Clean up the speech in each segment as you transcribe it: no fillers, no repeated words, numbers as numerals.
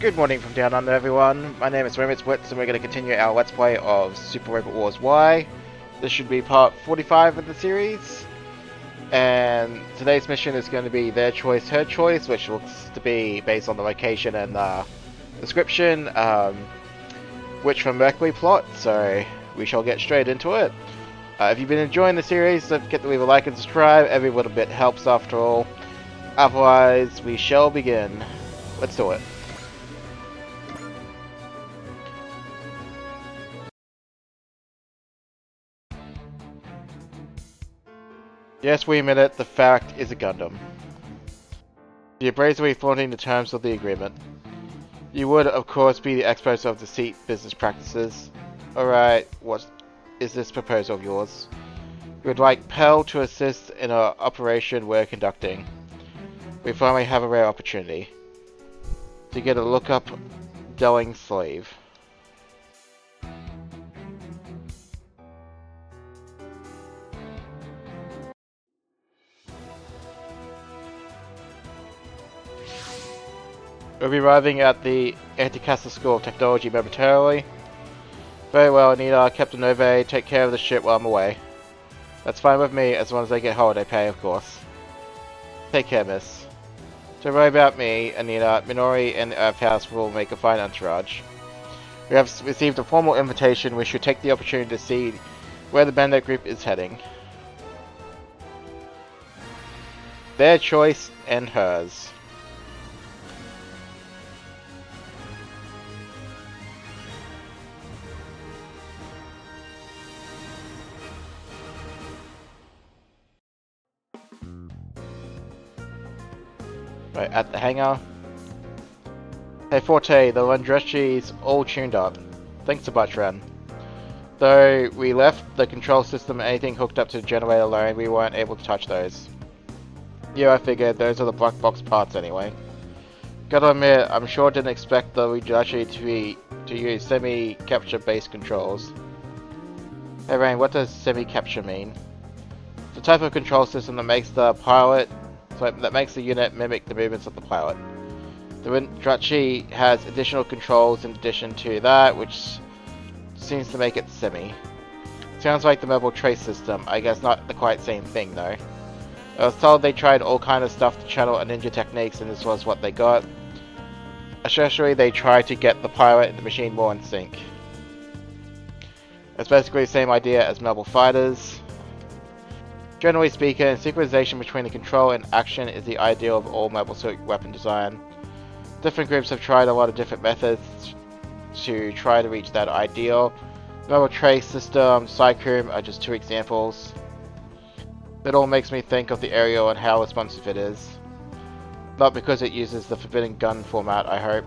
Good morning from down under, everyone. My name is Remits Wits, and we're going to continue our Let's Play of Super Robot Wars Y. This should be part 45 of the series. And today's mission is going to be Their Choice, Her Choice, which looks to be based on the location and description, which from Mercury plot, so we shall get straight into it. If you've been enjoying the series, don't forget to leave a like and subscribe. Every little bit helps after all. Otherwise, we shall begin. Let's do it. Yes, we admit it, the fact is a Gundam. You're brazenly flaunting the terms of the agreement. You would, of course, be the experts of deceit business practices. Alright, what is this proposal of yours? You would like Pell to assist in an operation we're conducting. We finally have a rare opportunity. To get a look-up Delling slave. We'll be arriving at the Anticaster School of Technology momentarily. Very well, Anita. Captain Ove, take care of the ship while I'm away. That's fine with me, as long as I get holiday pay, of course. Take care, miss. Don't worry about me, Anita. Minori and the Earth House will make a fine entourage. We have received a formal invitation. We should take the opportunity to see where the Bandit group is heading. Their choice and hers. Right, at the hangar. Hey Forte, the Landreschi's all tuned up. Thanks a bunch, Ren. Though we left the control system and anything hooked up to the generator alone, we weren't able to touch those. Yeah, I figured those are the black box parts anyway. Gotta admit, I'm sure didn't expect the Landreschi to use semi-capture based controls. Hey Rain, what does semi-capture mean? It's the type of control system that makes the unit mimic the movements of the pilot. The Landreschi has additional controls in addition to that, which seems to make it semi. Sounds like the mobile trace system. I guess not the quite same thing though. I was told they tried all kind of stuff to channel a ninja techniques, and this was what they got. Especially they tried to get the pilot and the machine more in sync. It's basically the same idea as mobile fighters. Generally speaking, synchronization between the control and action is the ideal of all mobile suit weapon design. Different groups have tried a lot of different methods to try to reach that ideal. Mobile trace system, Psychroom are just two examples. That all makes me think of the aerial and how responsive it is. Not because it uses the Forbidden Gun format, I hope.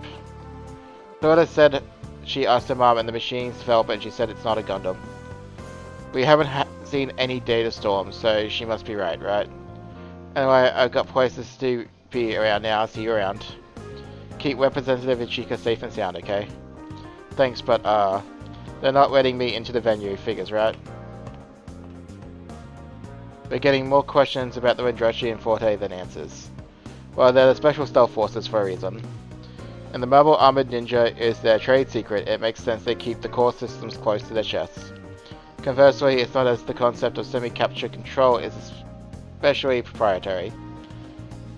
Toyota said she asked her mom and the machine's developer, and she said it's not a Gundam. We haven't seen any data storms, so she must be right? Anyway, I've got places to be around now. See you around. Keep Representative Ichika safe and sound, okay? Thanks, but they're not letting me into the venue, figures, right? We're getting more questions about the Landreschi and Forte than answers. Well, they're the Special Stealth Forces for a reason. And the Mobile Armored Ninja is their trade secret. It makes sense they keep the core systems close to their chests. Conversely, it's not, as the concept of semi-capture control is especially proprietary.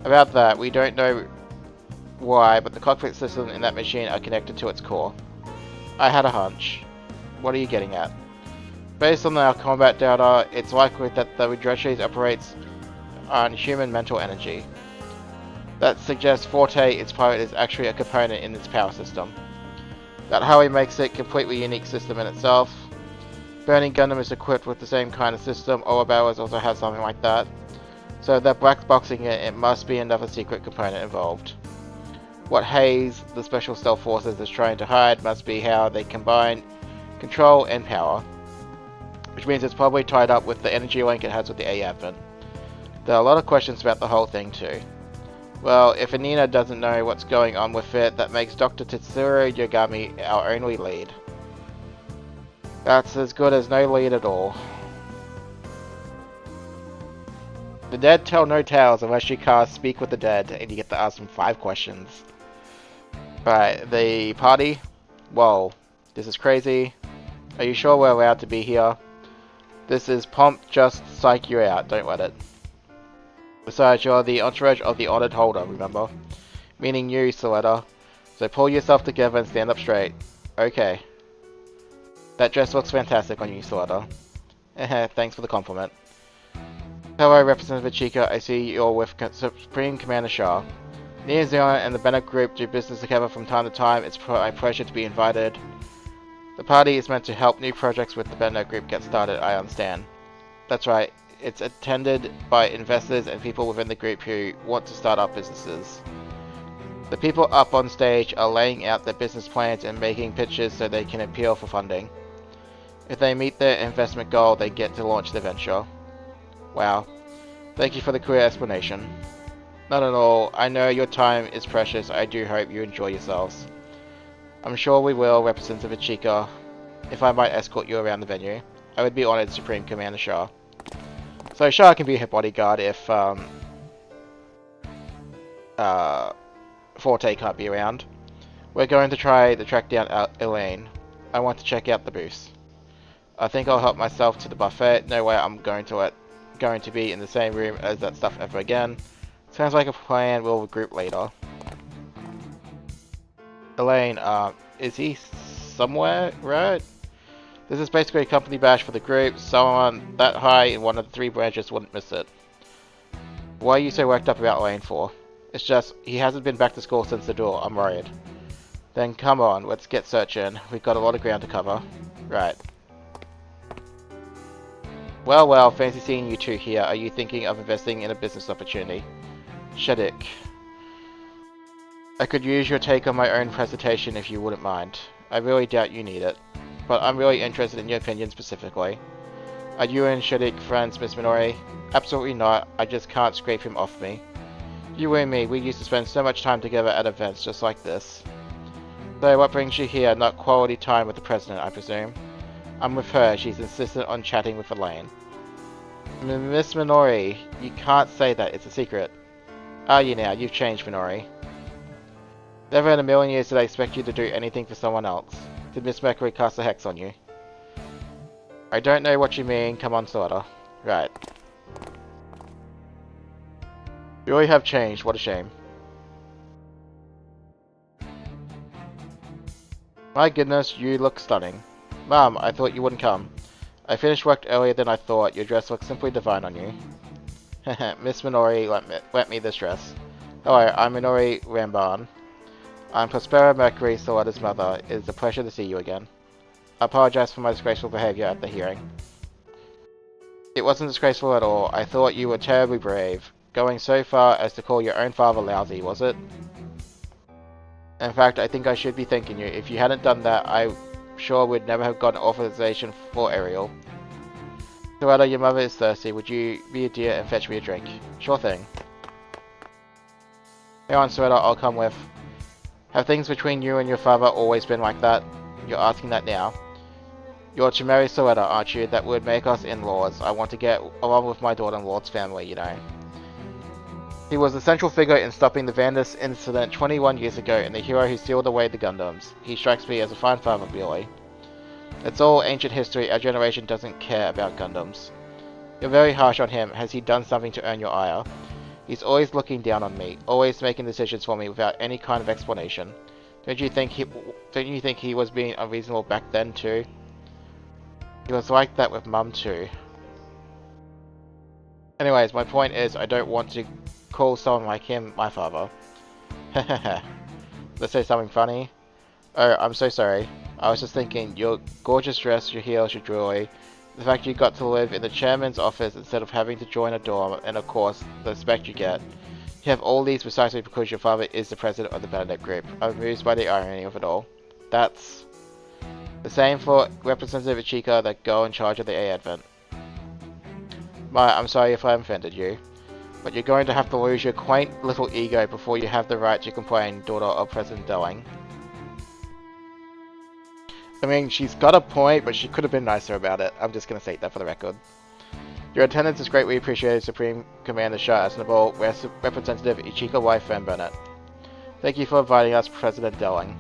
About that, we don't know why, but the cockpit systems in that machine are connected to its core. I had a hunch. What are you getting at? Based on our combat data, it's likely that the Landreschi operates on human mental energy. That suggests Forte, its pilot, is actually a component in its power system. That how he makes it a completely unique system in itself. Burning Gundam is equipped with the same kind of system. Orbowers also has something like that. So if they're black boxing it, it must be another secret component involved. What Hayes, the Special Stealth Forces, is trying to hide must be how they combine control and power. Which means it's probably tied up with the energy link it has with the A-Advent. There are a lot of questions about the whole thing too. Well, if Anina doesn't know what's going on with it, that makes Dr. Tetsuro Yagami our only lead. That's as good as no lead at all. The dead tell no tales unless you cast Speak with the Dead, and you get to ask them 5 questions. Alright, the party? Whoa, this is crazy. Are you sure we're allowed to be here? This is pomp, just psych you out, don't let it. Besides, you're the entourage of the honored holder, remember? Meaning you, Soletta. So pull yourself together and stand up straight. Okay. That dress looks fantastic on you, Soletta. Thanks for the compliment. Hello, Representative Chica. I see you're with Supreme Commander Shah. New Zealand and the Bennett Group do business together from time to time. It's my pleasure to be invited. The party is meant to help new projects with the Bennett Group get started, I understand. That's right. It's attended by investors and people within the group who want to start up businesses. The people up on stage are laying out their business plans and making pitches so they can appeal for funding. If they meet their investment goal, they get to launch the venture. Wow. Thank you for the clear explanation. Not at all. I know your time is precious. I do hope you enjoy yourselves. I'm sure we will, Representative Chica. If I might escort you around the venue, I would be honored, Supreme Commander Shah. So Shah can be her bodyguard if Forte can't be around. We're going to try to track down Elaine. I want to check out the booth. I think I'll help myself to the buffet. No way I'm going to be in the same room as that stuff ever again. Sounds like a plan. We'll regroup later. Elaine, is he somewhere, right? This is basically a company bash for the group. Someone that high in one of the three branches wouldn't miss it. Why are you so worked up about Elaine for? It's just, he hasn't been back to school since the duel. I'm worried. Then come on, let's get searching. We've got a lot of ground to cover. Right. Well, fancy seeing you two here. Are you thinking of investing in a business opportunity? Sheddick. I could use your take on my own presentation if you wouldn't mind. I really doubt you need it. But I'm really interested in your opinion specifically. Are you and Sheddick friends, Miss Minori? Absolutely not. I just can't scrape him off me. You and me, we used to spend so much time together at events just like this. So what brings you here? Not quality time with the president, I presume? I'm with her. She's insistent on chatting with Elaine. Miss Minori, you can't say that. It's a secret. Are you now? You've changed, Minori. Never in a million years did I expect you to do anything for someone else. Did Miss Mercury cast a hex on you? I don't know what you mean. Come on, Sorta. Right. You really have changed. What a shame. My goodness, you look stunning. Mom, I thought you wouldn't come. I finished work earlier than I thought. Your dress looks simply divine on you. Miss Minori lent me this dress. Hello, I'm Minori Ramban. I'm Prospera Mercury, Soletta's mother. It is a pleasure to see you again. I apologize for my disgraceful behavior at the hearing. It wasn't disgraceful at all. I thought you were terribly brave. Going so far as to call your own father lousy, was it? In fact, I think I should be thanking you. If you hadn't done that, I sure would never have gotten authorization for Ariel. Soletta, your mother is thirsty. Would you be a dear and fetch me a drink? Sure thing. Hang on, Soletta, I'll come with. Have things between you and your father always been like that? You're asking that now. You're to marry Soletta, aren't you? That would make us in-laws. I want to get along with my daughter-in-law's family, you know. He was the central figure in stopping the Vandus incident 21 years ago and the hero who sealed away the Gundams. He strikes me as a fine father, really. It's all ancient history. Our generation doesn't care about Gundams. You're very harsh on him. Has he done something to earn your ire? He's always looking down on me, always making decisions for me without any kind of explanation. Don't you think he was being unreasonable back then too? He was like that with Mum too. Anyways, my point is I don't want to call someone like him my father. Hehehe. Let's say something funny. Oh, I'm so sorry. I was just thinking, your gorgeous dress, your heels, your jewelry, the fact you got to live in the chairman's office instead of having to join a dorm, and of course, the respect you get. You have all these precisely because your father is the president of the Benedict Group. I'm amused by the irony of it all. That's the same for Representative Chica, that girl in charge of the A Advent. I'm sorry if I offended you, but you're going to have to lose your quaint little ego before you have the right to complain, daughter of President Delling. I mean, she's got a point, but she could have been nicer about it. I'm just going to state that for the record. Your attendance is greatly appreciated, Supreme Commander Shah Asnable, Representative Ichika wife Van Burnett. Thank you for inviting us, President Delling.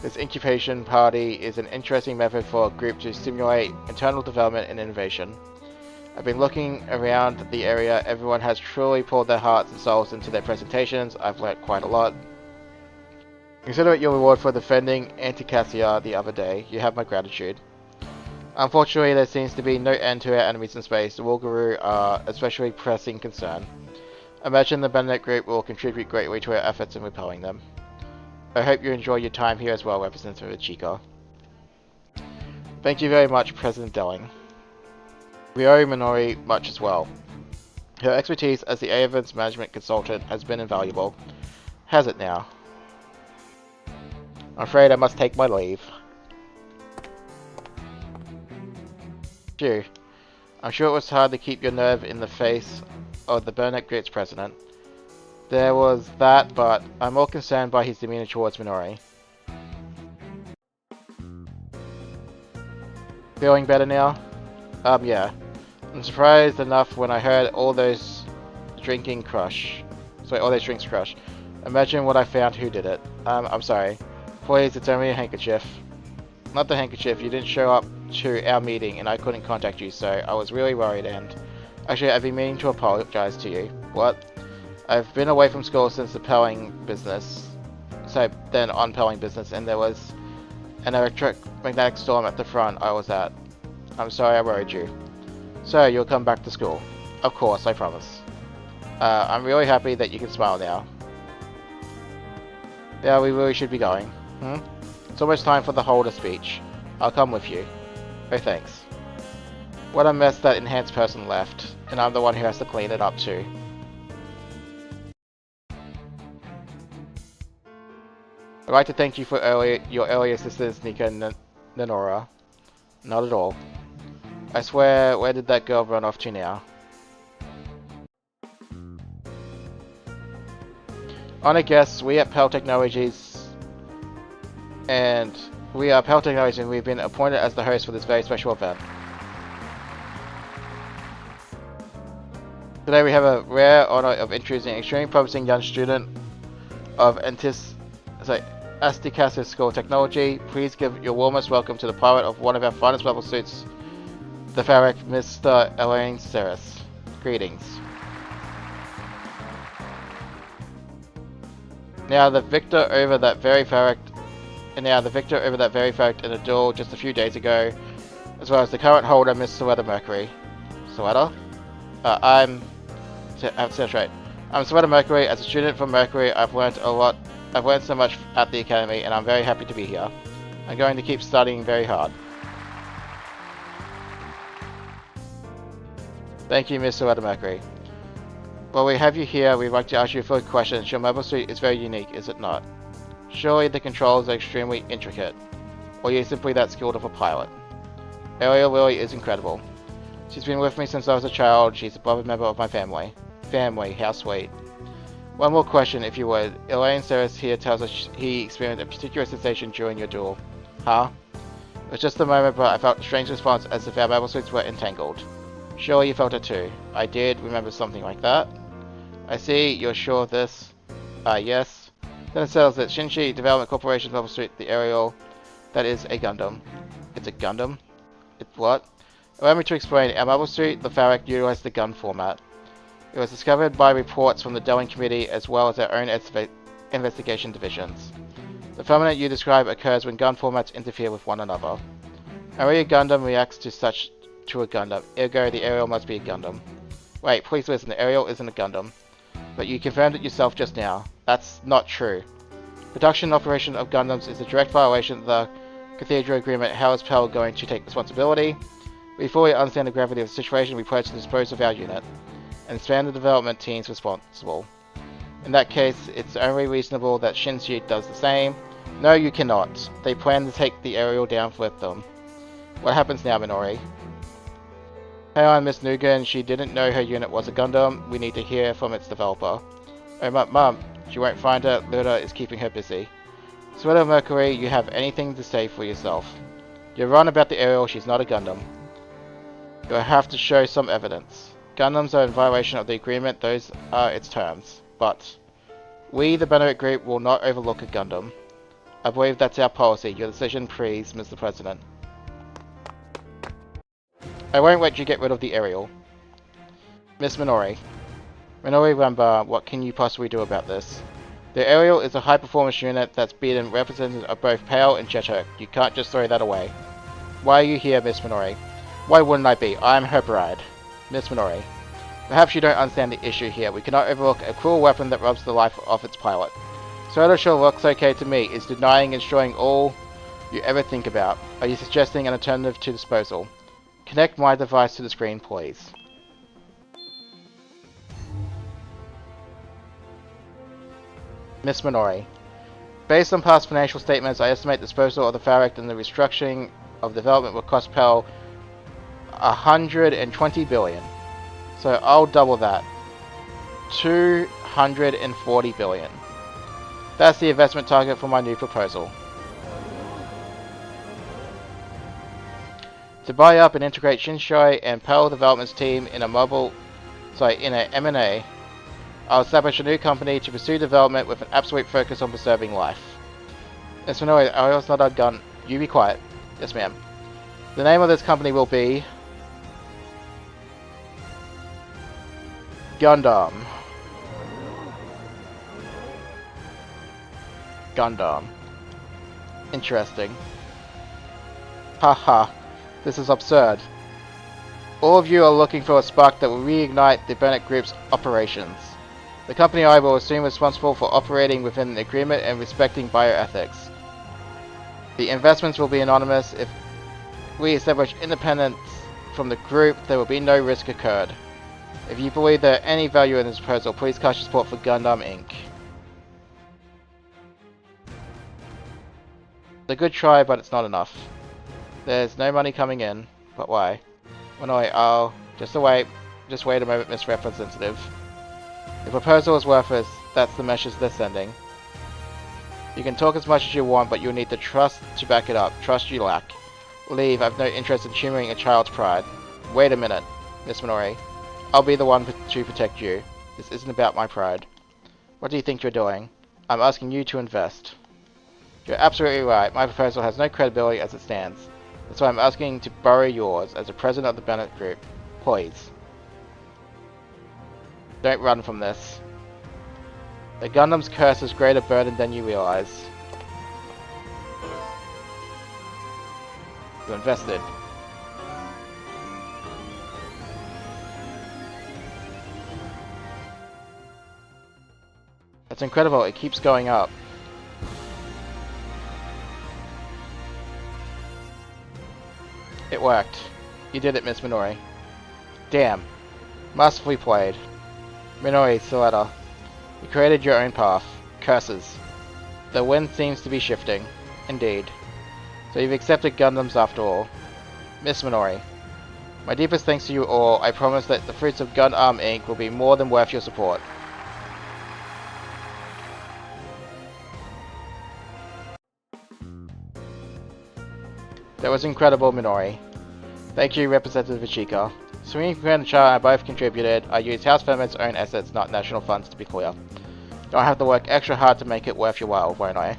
This incubation party is an interesting method for a group to stimulate internal development and innovation. I've been looking around the area. Everyone has truly poured their hearts and souls into their presentations. I've learnt quite a lot. Consider it your reward for defending Anticasia the other day. You have my gratitude. Unfortunately, there seems to be no end to our enemies in space. The Wolgaroo are especially pressing concern. I imagine the Bandia group will contribute greatly to our efforts in repelling them. I hope you enjoy your time here as well, Representative Chico. Thank you very much, President Delling. We owe Minori much as well. Her expertise as the A-Events management consultant has been invaluable. Has it now? I'm afraid I must take my leave. Phew. I'm sure it was hard to keep your nerve in the face of the Burnett Group's president. There was that, but I'm more concerned by his demeanor towards Minori. Feeling better now? Yeah. I'm surprised enough when I heard all those drinks crush. Imagine what I found who did it. I'm sorry. Please, it's only a handkerchief. Not the handkerchief, you didn't show up to our meeting and I couldn't contact you, so I was really worried and... Actually, I've been meaning to apologize to you. What? I've been away from school since the pelling business. So then on pelling business, and there was an electromagnetic storm at the front I was at. I'm sorry I worried you. So you'll come back to school. Of course, I promise. I'm really happy that you can smile now. Yeah, we really should be going. It's almost time for the holder speech. I'll come with you. Oh, thanks. What a mess that enhanced person left, and I'm the one who has to clean it up too. I'd like to thank you for your early assistance, Nika and Nenora. Not at all. I swear, where did that girl run off to now? Honored guests, we at Pell Technologies and we've been appointed as the host for this very special event. Today we have a rare honor of introducing an extremely promising young student of Asticasis School of Technology. Please give your warmest welcome to the pilot of one of our finest level suits, the Farrack, Mr. Elaine Series. Greetings. Now the victor over that very Farrack in a duel just a few days ago, as well as the current holder, Miss Sweater Mercury. Sweater? I'm Sweater Mercury. As a student from Mercury, I've learned a lot. I've learned so much at the academy, and I'm very happy to be here. I'm going to keep studying very hard. Thank you, Miss Sweater Mercury. While we have you here, we'd like to ask you a few questions. Your mobile suit is very unique, is it not? Surely the controls are extremely intricate. Or you're simply that skilled of a pilot. Ariel Lily is incredible. She's been with me since I was a child. She's a beloved member of my family. Family, how sweet. One more question, if you would. Elaine Series here tells us he experienced a particular sensation during your duel. Huh? It was just a moment, but I felt a strange response as if our mobile suits were entangled. Surely you felt it too. I did remember something like that. I see, you're sure of this? Yes. Then it settles it. Shinji Development Corporation's mobile suit, the Ariel, that is a Gundam. It's a Gundam? It's what? Allow me to explain. Our mobile suit, the Farrack, utilized the gun format. It was discovered by reports from the Delling Committee as well as our own investigation divisions. The phenomenon you describe occurs when gun formats interfere with one another. Only a Gundam reacts to a Gundam, ergo the Ariel must be a Gundam. Wait, please listen, the Ariel isn't a Gundam. But you confirmed it yourself just now. That's not true. Production and operation of Gundams is a direct violation of the Cathedral Agreement. How is Pell going to take responsibility? We fully understand the gravity of the situation. We pledge to dispose of our unit and expand the development teams responsible. In that case, it's only reasonable that Shinji does the same. No, you cannot. They plan to take the Ariel down with them. What happens now, Minori? Hey, I'm Miss Nugan. She didn't know her unit was a Gundam. We need to hear from its developer. Oh, Mum, she won't find her. Luda is keeping her busy. Sweater Mercury, you have anything to say for yourself? You're wrong about the Ariel. She's not a Gundam. You'll have to show some evidence. Gundams are in violation of the agreement. Those are its terms. But We, the Bandia Group, will not overlook a Gundam. I believe that's our policy. Your decision, please, Mr. President. I won't let you get rid of the Ariel. Miss Minori. Minori Ramba, what can you possibly do about this? The Ariel is a high-performance unit that's been representative of both Pale and Jeter. You can't just throw that away. Why are you here, Miss Minori? Why wouldn't I be? I'm her bride. Miss Minori. Perhaps you don't understand the issue here. We cannot overlook a cruel weapon that robs the life of its pilot. So that sure looks okay to me is denying and destroying all you ever think about. Are you suggesting an alternative to disposal? Connect my device to the screen, please. Miss Minori. Based on past financial statements, I estimate disposal of the fabric and the restructuring of development will cost PEL 120 billion. So I'll double that. 240 billion. That's the investment target for my new proposal. To buy up and integrate Shinsei and PEL Development's team in a M&A, I'll establish a new company to pursue development with an absolute focus on preserving life. Miss Minori, I was not a gun. You be quiet. Yes, ma'am. The name of this company will be Gundam. Gundam. Interesting. Haha. This is absurd. All of you are looking for a spark that will reignite the Bennett Group's operations. The company I will assume responsible for operating within the agreement and respecting bioethics. The investments will be anonymous. If we establish independence from the group, there will be no risk occurred. If you believe there is any value in this proposal, please cast your support for Gundam Inc. It's a good try, but it's not enough. There's no money coming in, but why? Well, no, I'll just wait a moment, Miss Representative. The proposal is worthless. That's the message they're sending. You can talk as much as you want, but you'll need the trust to back it up. Trust you lack. Leave. I've no interest in humoring a child's pride. Wait a minute, Miss Minori. I'll be the one to protect you. This isn't about my pride. What do you think you're doing? I'm asking you to invest. You're absolutely right. My proposal has no credibility as it stands. That's why I'm asking to borrow yours as the president of the Bennett Group. Please. Don't run from this. The Gundam's curse is greater burden than you realize. You invested. That's incredible, it keeps going up. It worked. You did it, Miss Minori. Damn. Masterfully played. Minori Soletta. You created your own path. Curses. The wind seems to be shifting. Indeed. So you've accepted Gundams after all. Miss Minori. My deepest thanks to you all. I promise that the fruits of Gundam Inc. will be more than worth your support. That was incredible, Minori. Thank you, Representative Ichika. Sweeney and Char and I both contributed. I used House Femin's own assets, not national funds, to be clear. I'll have to work extra hard to make it worth your while, won't I?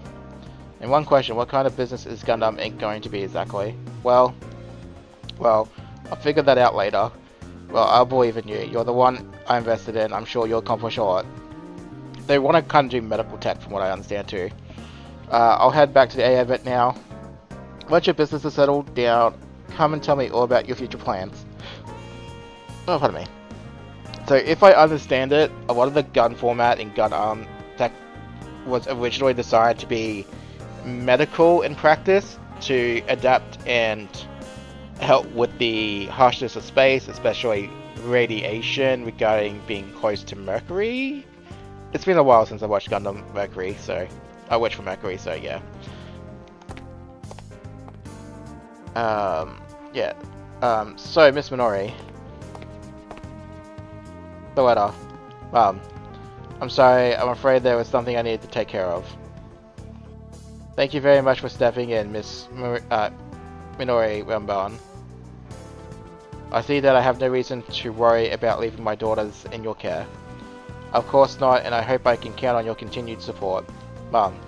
And one question, what kind of business is Gundam Inc. going to be exactly? Well, I'll figure that out later. Well, I'll believe in you. You're the one I invested in. I'm sure you'll accomplish a lot. They want to kind of do medical tech, from what I understand too. I'll head back to the AA bit now. Once your business is settled down, come and tell me all about your future plans. Oh, pardon me. So, if I understand it, a lot of the gun format in Gundam tech was originally designed to be medical in practice to adapt and help with the harshness of space, especially radiation regarding being close to Mercury. It's been a while since I watched Gundam Mercury, so I watched for Mercury, so yeah. So Miss Minori. The letter. I'm sorry, I'm afraid there was something I needed to take care of. Thank you very much for stepping in, Miss Minori Ramban. I see that I have no reason to worry about leaving my daughters in your care. Of course not, and I hope I can count on your continued support. Mum.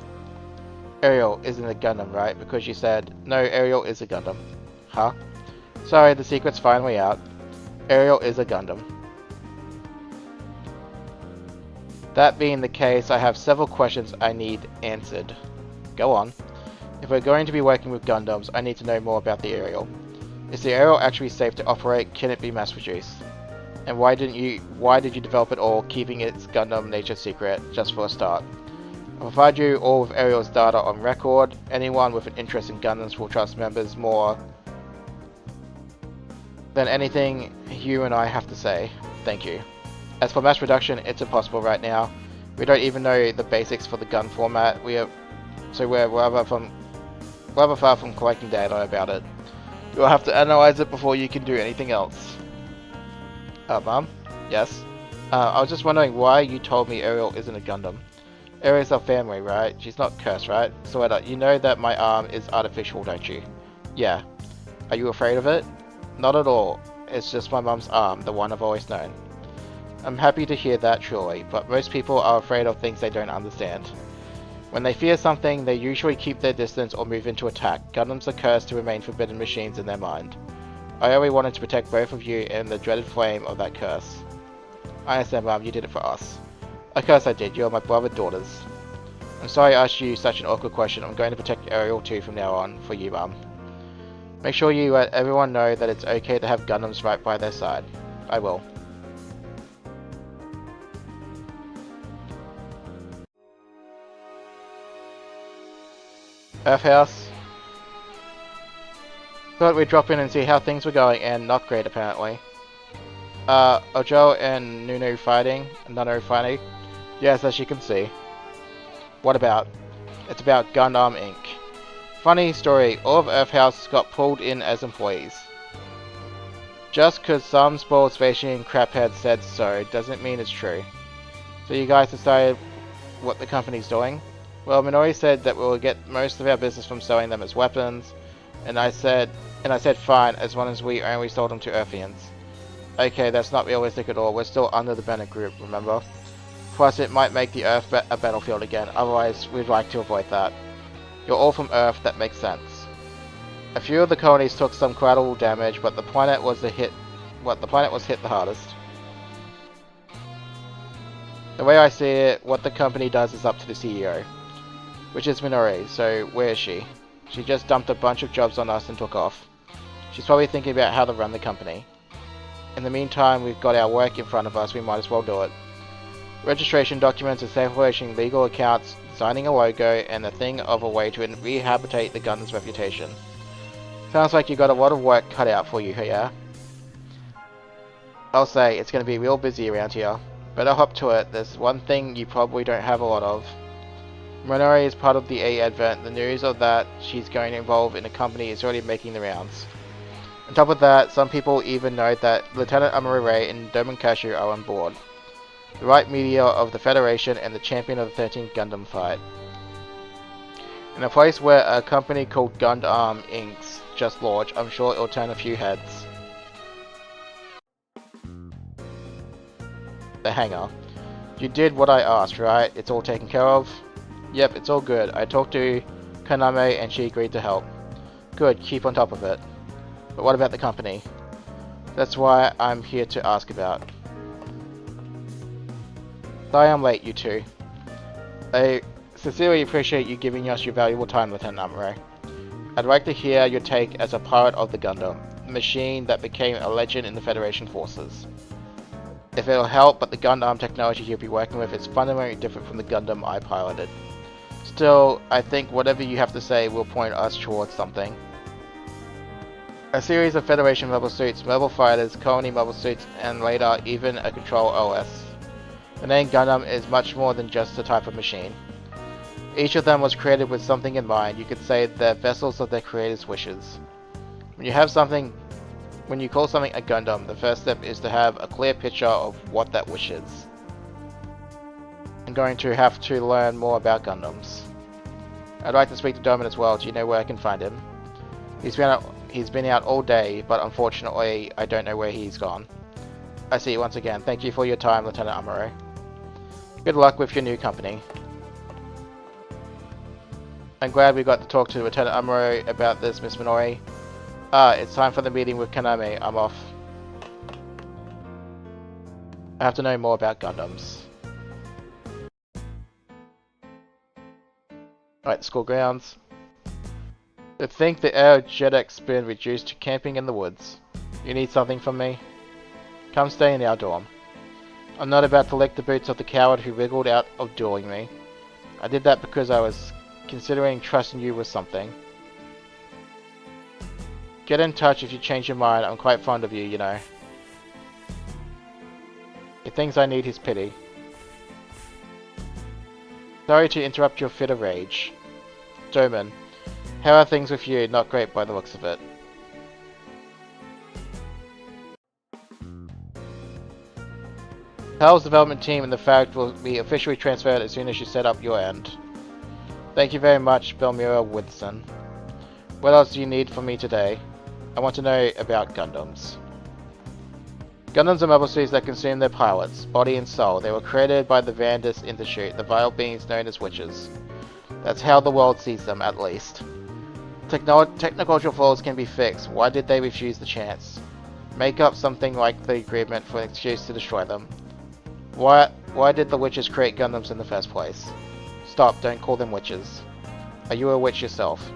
Ariel isn't a Gundam, right? Because you said, no, Ariel is a Gundam. Huh? Sorry, the secret's finally out. Ariel is a Gundam. That being the case, I have several questions I need answered. Go on. If we're going to be working with Gundams, I need to know more about the Ariel. Is the Ariel actually safe to operate? Can it be mass-produced? And why did you develop it all, keeping its Gundam nature secret, just for a start? I'll provide you all with Ariel's data on record. Anyone with an interest in Gundams will trust members more than anything you and I have to say. Thank you. As for mass production, it's impossible right now. We don't even know the basics for the gun format. We're rather far from collecting data about it. You'll have to analyze it before you can do anything else. Mum? Yes? I was just wondering why you told me Ariel isn't a Gundam. Ariel's our family, right? She's not cursed, right? So you know that my arm is artificial, don't you? Yeah. Are you afraid of it? Not at all. It's just my mum's arm, the one I've always known. I'm happy to hear that, truly, but most people are afraid of things they don't understand. When they fear something, they usually keep their distance or move into attack. Gundams are cursed to remain forbidden machines in their mind. I only wanted to protect both of you and the dreaded flame of that curse. I understand, Mum, you did it for us. Of course I did, you're my beloved daughters. I'm sorry I asked you such an awkward question. I'm going to protect Ariel too from now on, for you, Mum. Make sure you let everyone know that it's okay to have Gundams right by their side. I will. Earth House. Thought we'd drop in and see how things were going, and not great apparently. Ojo and Nunu fighting. Yes, as you can see. What about? It's about Gundam Inc. Funny story, all of Earth House got pulled in as employees. Just cause some spoiled Spatian craphead said so, doesn't mean it's true. So you guys decided what the company's doing? Well, Minori said that we'll get most of our business from selling them as weapons, and I said fine, as long as we only sold them to Earthians. Okay, that's not realistic at all, we're still under the Bennett group, remember? Plus it might make the Earth a battlefield again, otherwise we'd like to avoid that. You're all from Earth, that makes sense. A few of the colonies took some collateral damage, but the planet was hit the hardest. The way I see it, what the company does is up to the CEO. Which is Minori, so where is she? She just dumped a bunch of jobs on us and took off. She's probably thinking about how to run the company. In the meantime, we've got our work in front of us, we might as well do it. Registration documents, establishing legal accounts, designing a logo, and a thing of a way to rehabilitate the Gundam's reputation. Sounds like you got a lot of work cut out for you, yeah? I'll say, it's going to be real busy around here. Better hop to it, there's one thing you probably don't have a lot of. Minori is part of the A Advent. The news of that she's going to involve in a company is already making the rounds. On top of that, some people even know that Lieutenant Amare and Doman Kashu are on board. The right media of the Federation and the champion of the 13th Gundam fight. In a place where a company called Gundam Inc.'s just launched, I'm sure it'll turn a few heads. The hangar. You did what I asked, right? It's all taken care of? Yep, it's all good. I talked to Kaname and she agreed to help. Good, keep on top of it. But what about the company? That's why I'm here to ask about. Sorry I'm late, you two. I sincerely appreciate you giving us your valuable time, Lieutenant Amare. I'd like to hear your take as a pilot of the Gundam, a machine that became a legend in the Federation forces. If it'll help, but the Gundam technology you'll be working with is fundamentally different from the Gundam I piloted. Still, I think whatever you have to say will point us towards something. A series of Federation mobile suits, mobile fighters, colony mobile suits, and later even a control OS. The name Gundam is much more than just a type of machine. Each of them was created with something in mind. You could say they're vessels of their creator's wishes. When you call something a Gundam, the first step is to have a clear picture of what that wish is. I'm going to have to learn more about Gundams. I'd like to speak to Doman as well. Do you know where I can find him? He's been out all day, but unfortunately I don't know where he's gone. I see you once again. Thank you for your time, Lieutenant Amare. Good luck with your new company. I'm glad we got to talk to Lieutenant Amuro about this, Miss Minori. Ah, it's time for the meeting with Kaname. I'm off. I have to know more about Gundams. Alright, school grounds. To think the energetic's been reduced to camping in the woods. You need something from me? Come stay in our dorm. I'm not about to lick the boots of the coward who wriggled out of dueling me. I did that because I was considering trusting you with something. Get in touch if you change your mind. I'm quite fond of you, you know. He thinks I need his pity. Sorry to interrupt your fit of rage. Doman, how are things with you? Not great by the looks of it. Hal's development team and the fact will be officially transferred as soon as you set up your end. Thank you very much, Belmira Woodson. What else do you need from me today? I want to know about Gundams. Gundams are mobile suits that consume their pilots, body and soul. They were created by the Vandus Institute, the vile beings known as witches. That's how the world sees them, at least. Technological flaws can be fixed. Why did they refuse the chance? Make up something like the agreement for an excuse to destroy them. Why did the witches create Gundams in the first place? Stop, don't call them witches. Are you a witch yourself?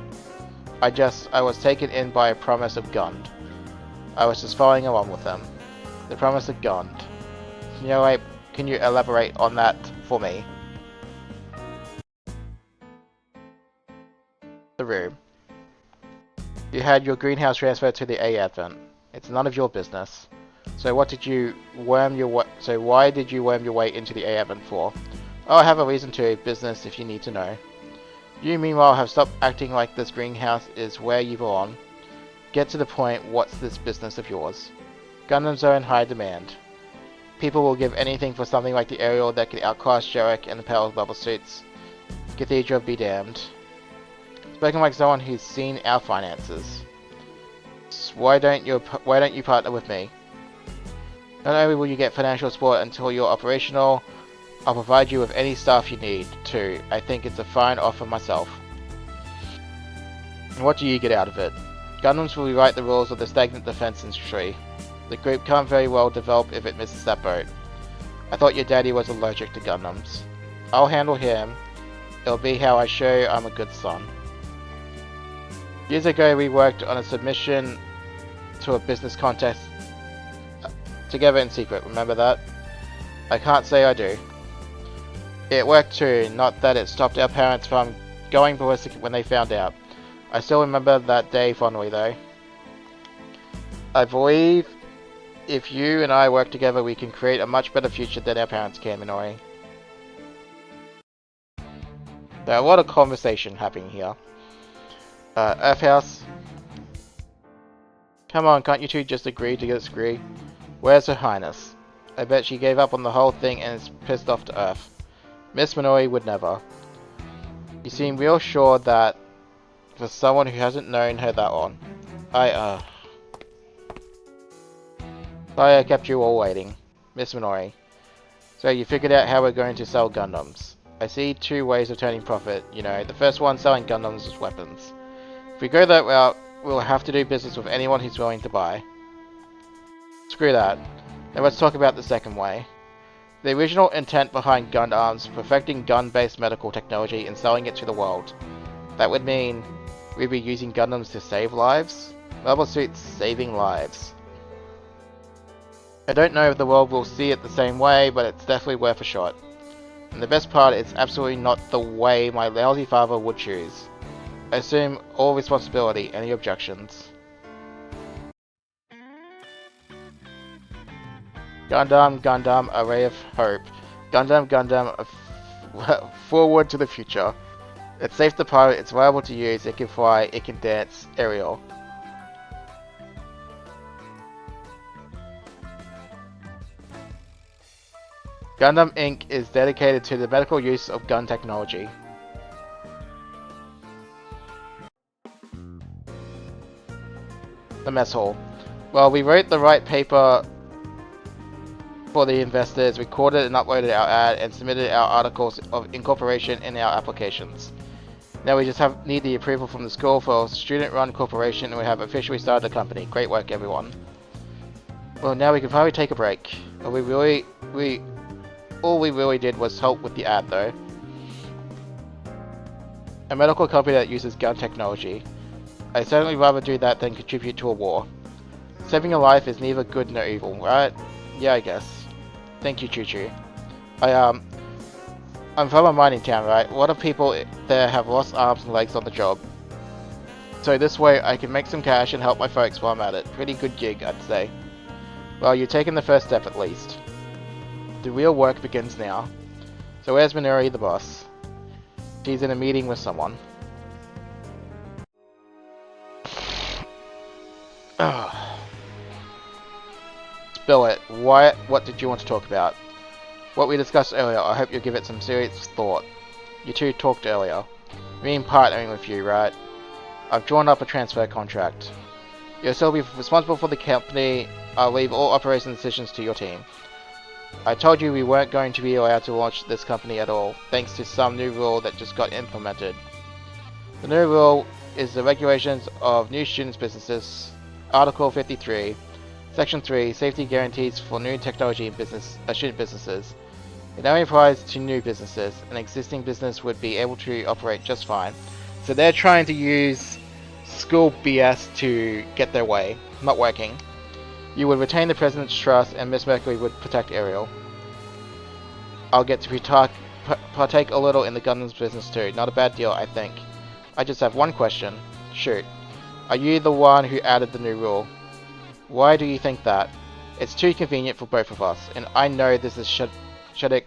I was taken in by a promise of Gund. I was just following along with them. The promise of Gund. Can you elaborate on that for me? The room. You had your greenhouse transferred to the A Advent. It's none of your business. So why did you worm your way into the A Advent for? Oh, I have a reason to. Business if you need to know. You meanwhile have stopped acting like this greenhouse is where you belong. Get to the point, what's this business of yours? Gundams are in high demand. People will give anything for something like the Ariel that can outclass Jarek and the Pale Bubble Suits. Cathedral be damned. Spoken like someone who's seen our finances. Why don't you partner with me? Not only will you get financial support until you're operational, I'll provide you with any staff you need, too. I think it's a fine offer myself. And what do you get out of it? Gundams will rewrite the rules of the stagnant defense industry. The group can't very well develop if it misses that boat. I thought your daddy was allergic to Gundams. I'll handle him. It'll be how I show you I'm a good son. Years ago we worked on a submission to a business contest together in secret, remember that? I can't say I do. It worked too, not that it stopped our parents from going ballistic when they found out. I still remember that day fondly though. I believe if you and I work together we can create a much better future than our parents can, Minori. There's a lot of conversation happening here. Earth House. Come on, can't you two just agree to disagree? Where's Her Highness? I bet she gave up on the whole thing and is pissed off to Earth. Miss Minori would never. You seem real sure that for someone who hasn't known her that long. Sorry I kept you all waiting. Miss Minori. So you figured out how we're going to sell Gundams. I see two ways of turning profit, you know. The first one, selling Gundams as weapons. If we go that route, we'll have to do business with anyone who's willing to buy. Screw that. Now let's talk about the second way. The original intent behind Gundams, perfecting gun-based medical technology and selling it to the world. That would mean we'd be using Gundams to save lives? Mobile suits saving lives. I don't know if the world will see it the same way, but it's definitely worth a shot. And the best part, it's absolutely not the way my lousy father would choose. I assume all responsibility. Any objections? Gundam, a ray of hope. Gundam, forward to the future. It's safe to pilot, it's viable to use, it can fly, it can dance. Ariel. Gundam Inc. is dedicated to the medical use of gun technology. The mess hall. Well, we wrote the right paper for the investors, recorded and uploaded our ad, and submitted our articles of incorporation in our applications. Now we just need the approval from the school for student-run corporation, and we have officially started the company. Great work, everyone. Well, now we can probably take a break. All we really did was help with the ad, though. A medical company that uses gun technology. I'd certainly rather do that than contribute to a war. Saving a life is neither good nor evil, right? Yeah, I guess. Thank you, Choo Choo. I'm from a mining town, right? A lot of people there have lost arms and legs on the job. So this way I can make some cash and help my folks while I'm at it. Pretty good gig, I'd say. Well, you're taking the first step at least. The real work begins now. So where's Minori, the boss? She's in a meeting with someone. Spill it. What did you want to talk about? What we discussed earlier, I hope you'll give it some serious thought. You two talked earlier. Me and partnering with you, right? I've drawn up a transfer contract. You'll still be responsible for the company. I'll leave all operation decisions to your team. I told you we weren't going to be allowed to launch this company at all, thanks to some new rule that just got implemented. The new rule is the regulations of new students' businesses, Article 53, Section 3, Safety Guarantees for New Technology in student businesses. It only applies to new businesses. An existing business would be able to operate just fine. So they're trying to use school BS to get their way. Not working. You would retain the President's trust, and Miss Mercury would protect Ariel. I'll get to partake a little in the Gundam's business too. Not a bad deal, I think. I just have one question. Shoot. Are you the one who added the new rule? Why do you think that? It's too convenient for both of us, and I know this is Shadok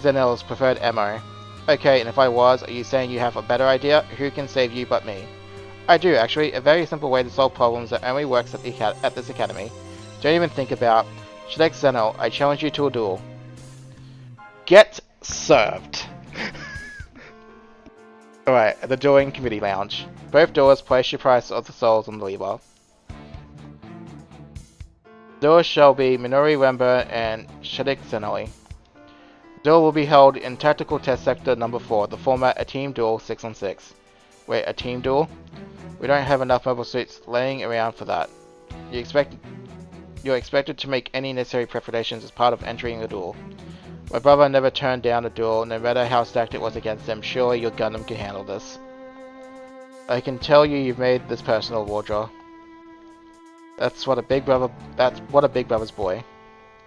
Zenel's preferred MO. Okay, and if I was, are you saying you have a better idea? Who can save you but me? I do, actually. A very simple way to solve problems that only works at this academy. Don't even think about Shadok Zenel. I challenge you to a duel. Get served. Alright, the dueling committee lounge. Both doors, place your price of the souls on the lever. Duels shall be Minori Remba and Shadok Zenoi. Duel will be held in Tactical Test Sector Number 4, the format a team duel 6 on 6. Wait, a team duel? We don't have enough mobile suits laying around for that. You're expected to make any necessary preparations as part of entering a duel. My brother never turned down a duel, no matter how stacked it was against him. Surely your Gundam can handle this. I can tell you've made this personal, Wardraw. That's what a big brother's boy.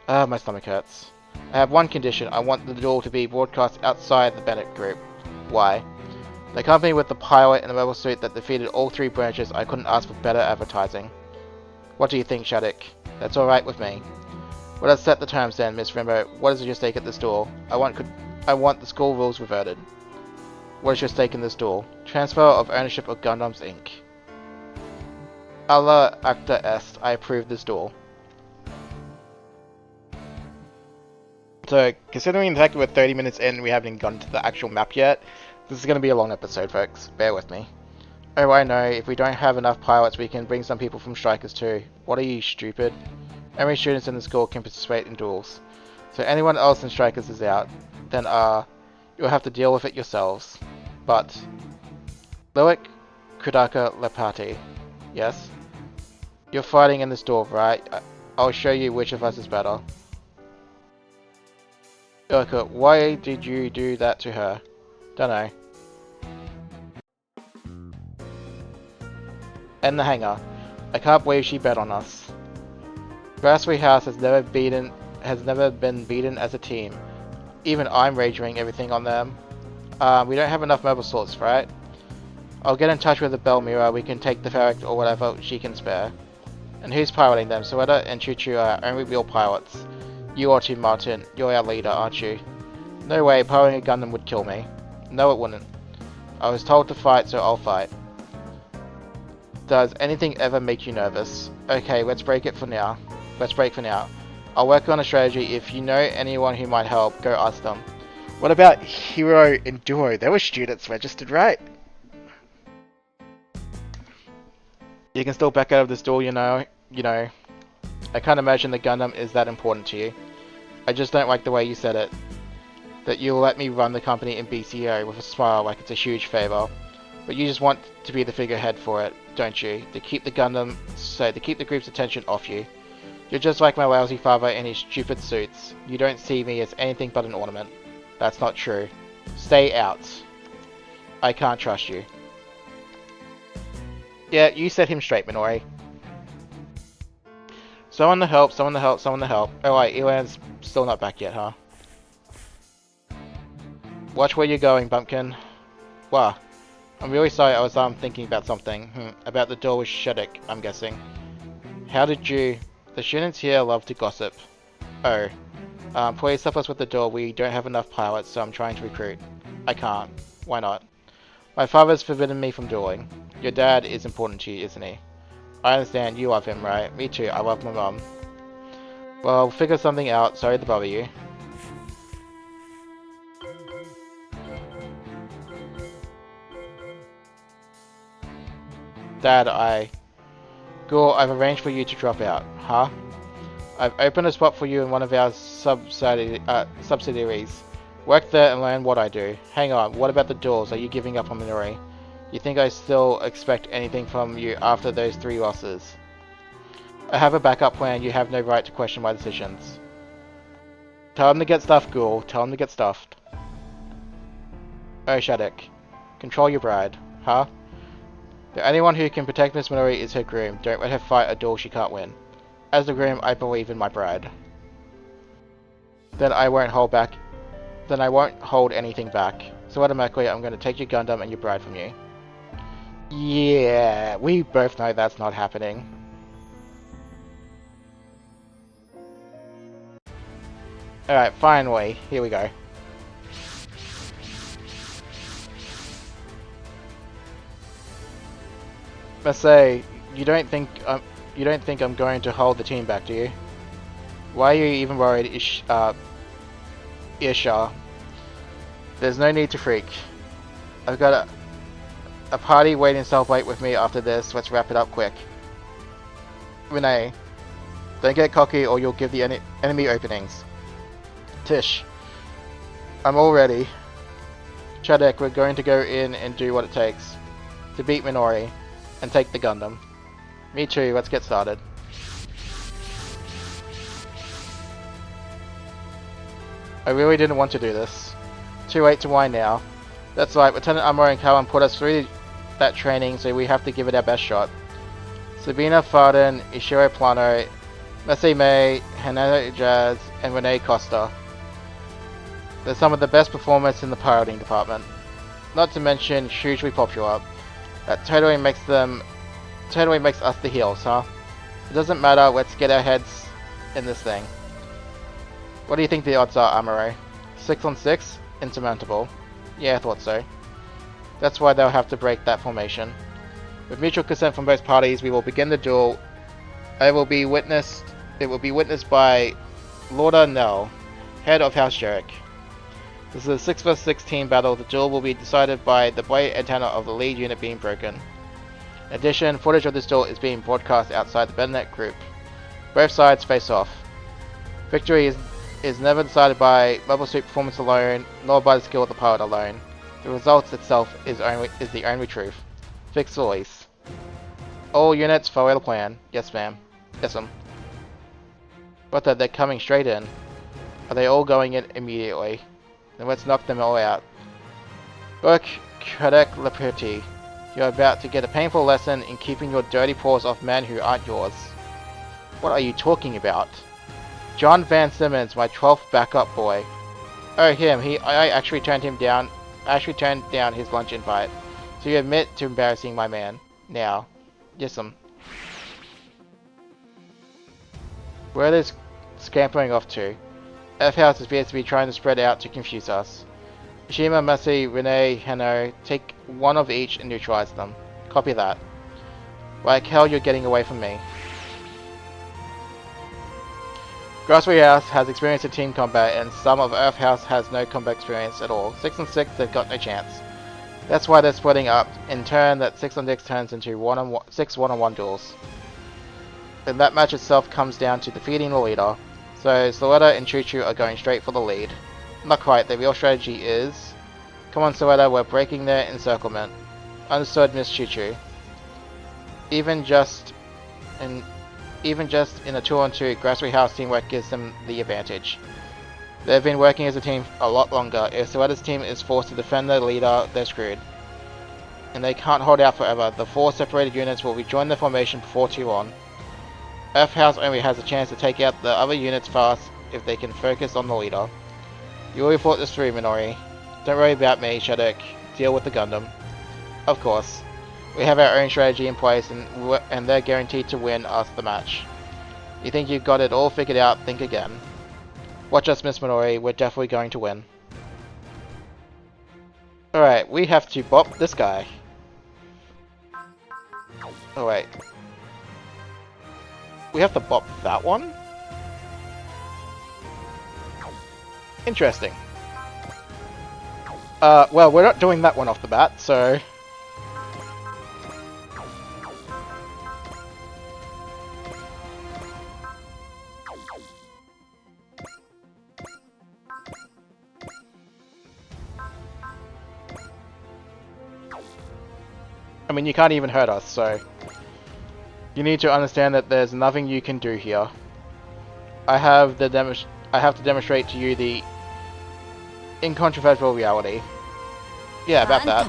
Ah, my stomach hurts. I have one condition. I want the duel to be broadcast outside the Bennett group. Why? The company with the pilot and the mobile suit that defeated all 3 branches, I couldn't ask for better advertising. What do you think, Shadok? That's alright with me. Well, let's set the terms then, Miss Rimbo. What is your stake at this duel? I want the school rules reverted. What is your stake in this duel? Transfer of ownership of Gundams Inc. Alla acta est. I approve this duel. So, considering the fact that we're 30 minutes in and we haven't even gotten to the actual map yet, this is going to be a long episode, folks. Bear with me. Oh, I know. If we don't have enough pilots, we can bring some people from Strikers too. What are you, stupid? Only students in the school can participate in duels. So anyone else in Strikers is out. Then, you'll have to deal with it yourselves. But, Loic Kudaka Lepati. Yes? You're fighting in this duel, right? I'll show you which of us is better. Ilka, why did you do that to her? Dunno. And the hangar. I can't believe she bet on us. Grassroots House has never been beaten as a team. Even I'm wagering everything on them. We don't have enough mobile sorts, right? I'll get in touch with the Belmira. We can take the Ferric or whatever she can spare. And who's piloting them? Soetta and Choo Choo are only real pilots. You are too, Martin. You're our leader, aren't you? No way, piloting a Gundam would kill me. No, it wouldn't. I was told to fight, so I'll fight. Does anything ever make you nervous? Okay, let's break for now. I'll work on a strategy. If you know anyone who might help, go ask them. What about Hero and Duo? They were students registered, right? You can still back out of this duel, you know. I can't imagine the Gundam is that important to you. I just don't like the way you said it. That you'll let me run the company in BCO with a smile like it's a huge favor. But you just want to be the figurehead for it, don't you? To keep the group's attention off you. You're just like my lousy father in his stupid suits. You don't see me as anything but an ornament. That's not true. Stay out. I can't trust you. Yeah, you set him straight, Minori. Someone to help, someone to help, someone to help. Oh wait, Elan's still not back yet, huh? Watch where you're going, Bumpkin. Wow. I'm really sorry, I was thinking about something. About the door with Shedek, I'm guessing. How did you... The students here love to gossip. Oh. Please help us with the door, we don't have enough pilots, so I'm trying to recruit. I can't. Why not? My father's forbidden me from dueling. Your dad is important to you, isn't he? I understand, you love him, right? Me too, I love my mum. Well, figure something out, sorry to bother you. Dad, Ghoul, I've arranged for you to drop out. Huh? I've opened a spot for you in one of our subsidiaries. Work there and learn what I do. Hang on, what about the duels? Are you giving up on Minori? You think I still expect anything from you after those 3 losses? I have a backup plan, you have no right to question my decisions. Tell him to get stuffed, Ghoul. Tell him to get stuffed. Oh, Shadek. Control your bride. Huh? The only one who can protect Miss Minori is her groom. Don't let her fight a duel she can't win. As the groom, I believe in my bride. Then I won't hold anything back. So automatically, I'm going to take your Gundam and your bride from you. Yeah, we both know that's not happening. Alright, finally, here we go. Must say, you don't think I'm going to hold the team back, do you? Why are you even worried, Isha? There's no need to freak. I've got a party waiting to celebrate with me after this. Let's wrap it up quick. Renee, don't get cocky or you'll give the enemy openings. Tish, I'm all ready. Shadek, we're going to go in and do what it takes to beat Minori and take the Gundam. Me too, let's get started. I really didn't want to do this. Too late to whine now. That's right, Lieutenant Amuro and Callan put us through that training, so we have to give it our best shot. Sabina Farden, Ishiro Plano, Messi May, Hanano Jazz, and Renee Costa. They're some of the best performers in the piloting department. Not to mention hugely popular. That totally makes us the heels, huh? It doesn't matter, let's get our heads in this thing. What do you think the odds are, Amuro? 6 on 6? Insurmountable. Yeah, I thought so. That's why they'll have to break that formation. With mutual consent from both parties, we will begin the duel. It will be witnessed by Lorda Nell, head of House Jarek. This is a 6 vs 6 team battle. The duel will be decided by the blade antenna of the lead unit being broken. In addition, footage of this duel is being broadcast outside the Bennet group. Both sides face off. Victory is never decided by Mobile Suit performance alone, nor by the skill of the pilot alone. The result itself is the only truth. Fix the lease. All units follow the plan. Yes, ma'am. Yes, ma'am. But they're coming straight in. Are they all going in immediately? Then let's knock them all out. Look, Cadec Leperti, you're about to get a painful lesson in keeping your dirty paws off men who aren't yours. What are you talking about? John Van Simmons, my 12th backup boy. Oh, him. I actually turned him down. His lunch invite. So you admit to embarrassing my man. Now. Yes, Where are they scampering off to? F-House appears to be trying to spread out to confuse us. Shima, Masi, Renee, Hano, take one of each and neutralize them. Copy that. Like hell, you're getting away from me. Grocery House has experience in team combat, and some of Earth House has no combat experience at all. 6 on 6, they've got no chance. That's why they're splitting up. In turn, that 6 on 6 turns into 6 one-on-one duels. And that match itself comes down to defeating the leader. So Soetta and Choo Choo are going straight for the lead. Not quite, the real strategy is... Come on Soetta, we're breaking their encirclement. Understood, Miss Choo Choo. Even just in a 2-on-2, Grassroots House teamwork gives them the advantage. They've been working as a team a lot longer. If Soetta's team is forced to defend their leader, they're screwed. And they can't hold out forever. The 4 separated units will rejoin their formation before too long. Earth House only has a chance to take out the other units fast if they can focus on the leader. You already thought this through, Minori. Don't worry about me, Shadok. Deal with the Gundam. Of course. We have our own strategy in place and they're guaranteed to win us the match. You think you've got it all figured out, think again. Watch us, Miss Minori, we're definitely going to win. Alright, we have to bop this guy. Oh wait. We have to bop that one? Interesting. Well, we're not doing that one off the bat, so... I mean, you can't even hurt us, so... You need to understand that there's nothing you can do here. I have to demonstrate to you the incontrovertible reality. Yeah, about that.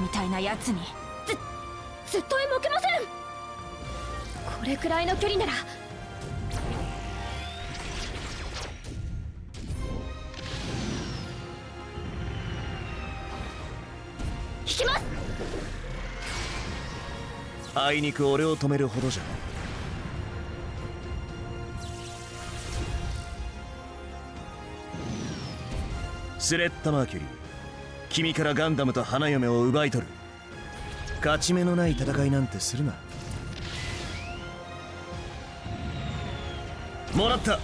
スレッタ・マーキュリー、君からガンダムと花嫁を奪い取る。勝ち目のない戦いなんてするな。もらった。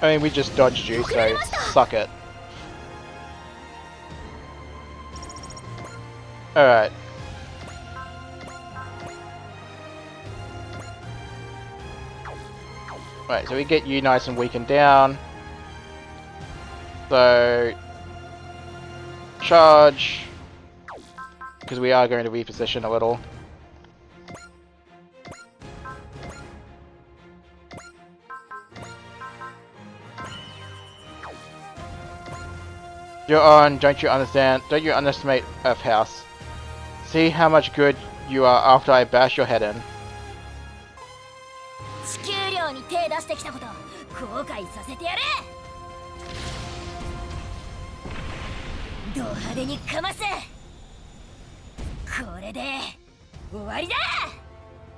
I mean, we just dodged you, so suck it. Alright. Right, so we get you nice and weakened down. So... Charge. Because we are going to reposition a little. You're on, don't you understand? Don't you underestimate Earth House? See how much good you are after I bash your head in.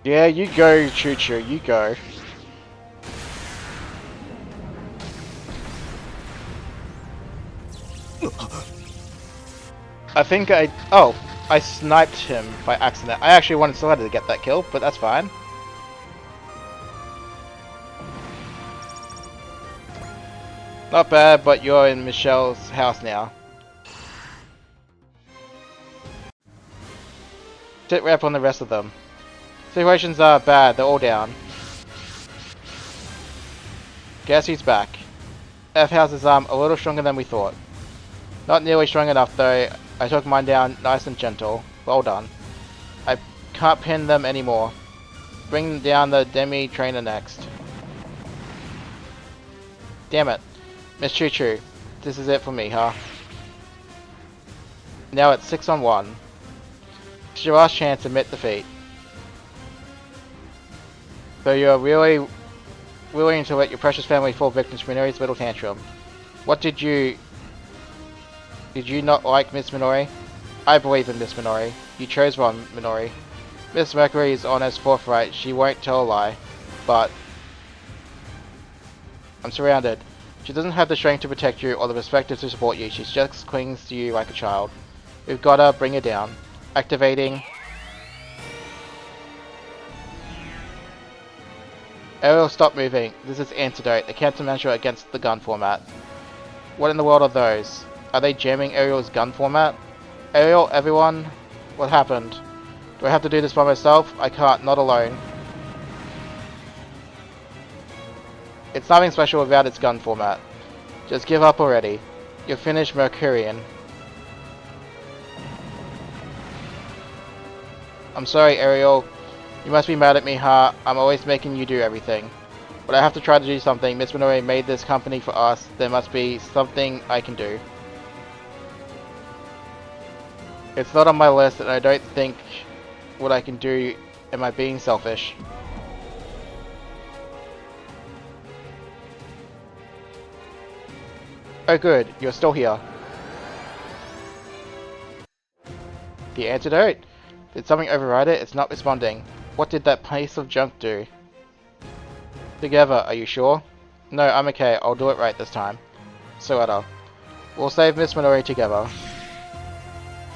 Yeah, you go, Choo Choo, you go. I think I sniped him by accident. I actually wanted Soletta to get that kill, but that's fine. Not bad, but you're in Michelle's house now. Sit rep on the rest of them. Situations are bad, they're all down. Guess who's back? F-House is a little stronger than we thought. Not nearly strong enough though. I took mine down nice and gentle. Well done. I can't pin them anymore. Bring down the Demi Trainer next. Damn it. Miss Choo Choo, this is it for me, huh? Now it's 6-on-1. It's your last chance to admit defeat. So you're really willing to let your precious family fall victim to Minori's little tantrum. What did you not like Miss Minori? I believe in Miss Minori. You chose wrong, Minori. Miss Mercury is honest, forthright. She won't tell a lie. But I'm surrounded. She doesn't have the strength to protect you or the perspective to support you. She just clings to you like a child. We've gotta bring her down. Activating. Ariel, stop moving. This is Antidote, a countermeasure against the gun format. What in the world are those? Are they jamming Ariel's gun format? Ariel, everyone? What happened? Do I have to do this by myself? I can't, not alone. It's nothing special about its gun format. Just give up already. You're finished, Mercurian. I'm sorry, Ariel. You must be mad at me, huh? I'm always making you do everything. But I have to try to do something. Miss Minori made this company for us. There must be something I can do. It's not on my list, and I don't think what I can do. Am I being selfish? Oh good, you're still here. The antidote? Did something override it? It's not responding. What did that piece of junk do? Together, are you sure? No, I'm okay. I'll do it right this time. So, we'll save Miss Minori together.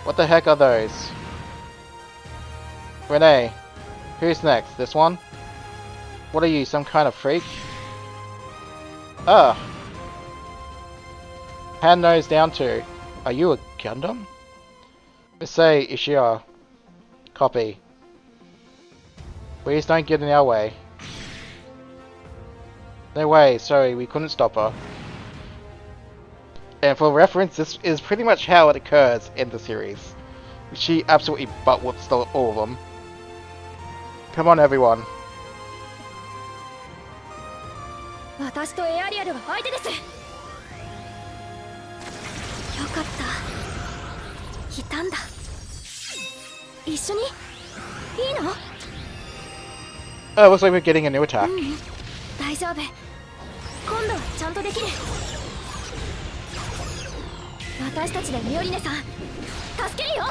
What the heck are those? Renee. Who's next? This one? What are you, some kind of freak? Ugh. Hand nose down to. Are you a Gundam? Say Ishia. Copy. Please don't get in our way. No way, sorry, we couldn't stop her. And for reference, this is pretty much how it occurs in the series. She absolutely butt whoops all of them. Come on, everyone. 私とエアリアルが相手です。よかった。いたんだ。一緒にいいの？ Oh, looks like we're getting a new attack. 大丈夫。今度はちゃんとできる。私たちでミオリネさん助けるよ。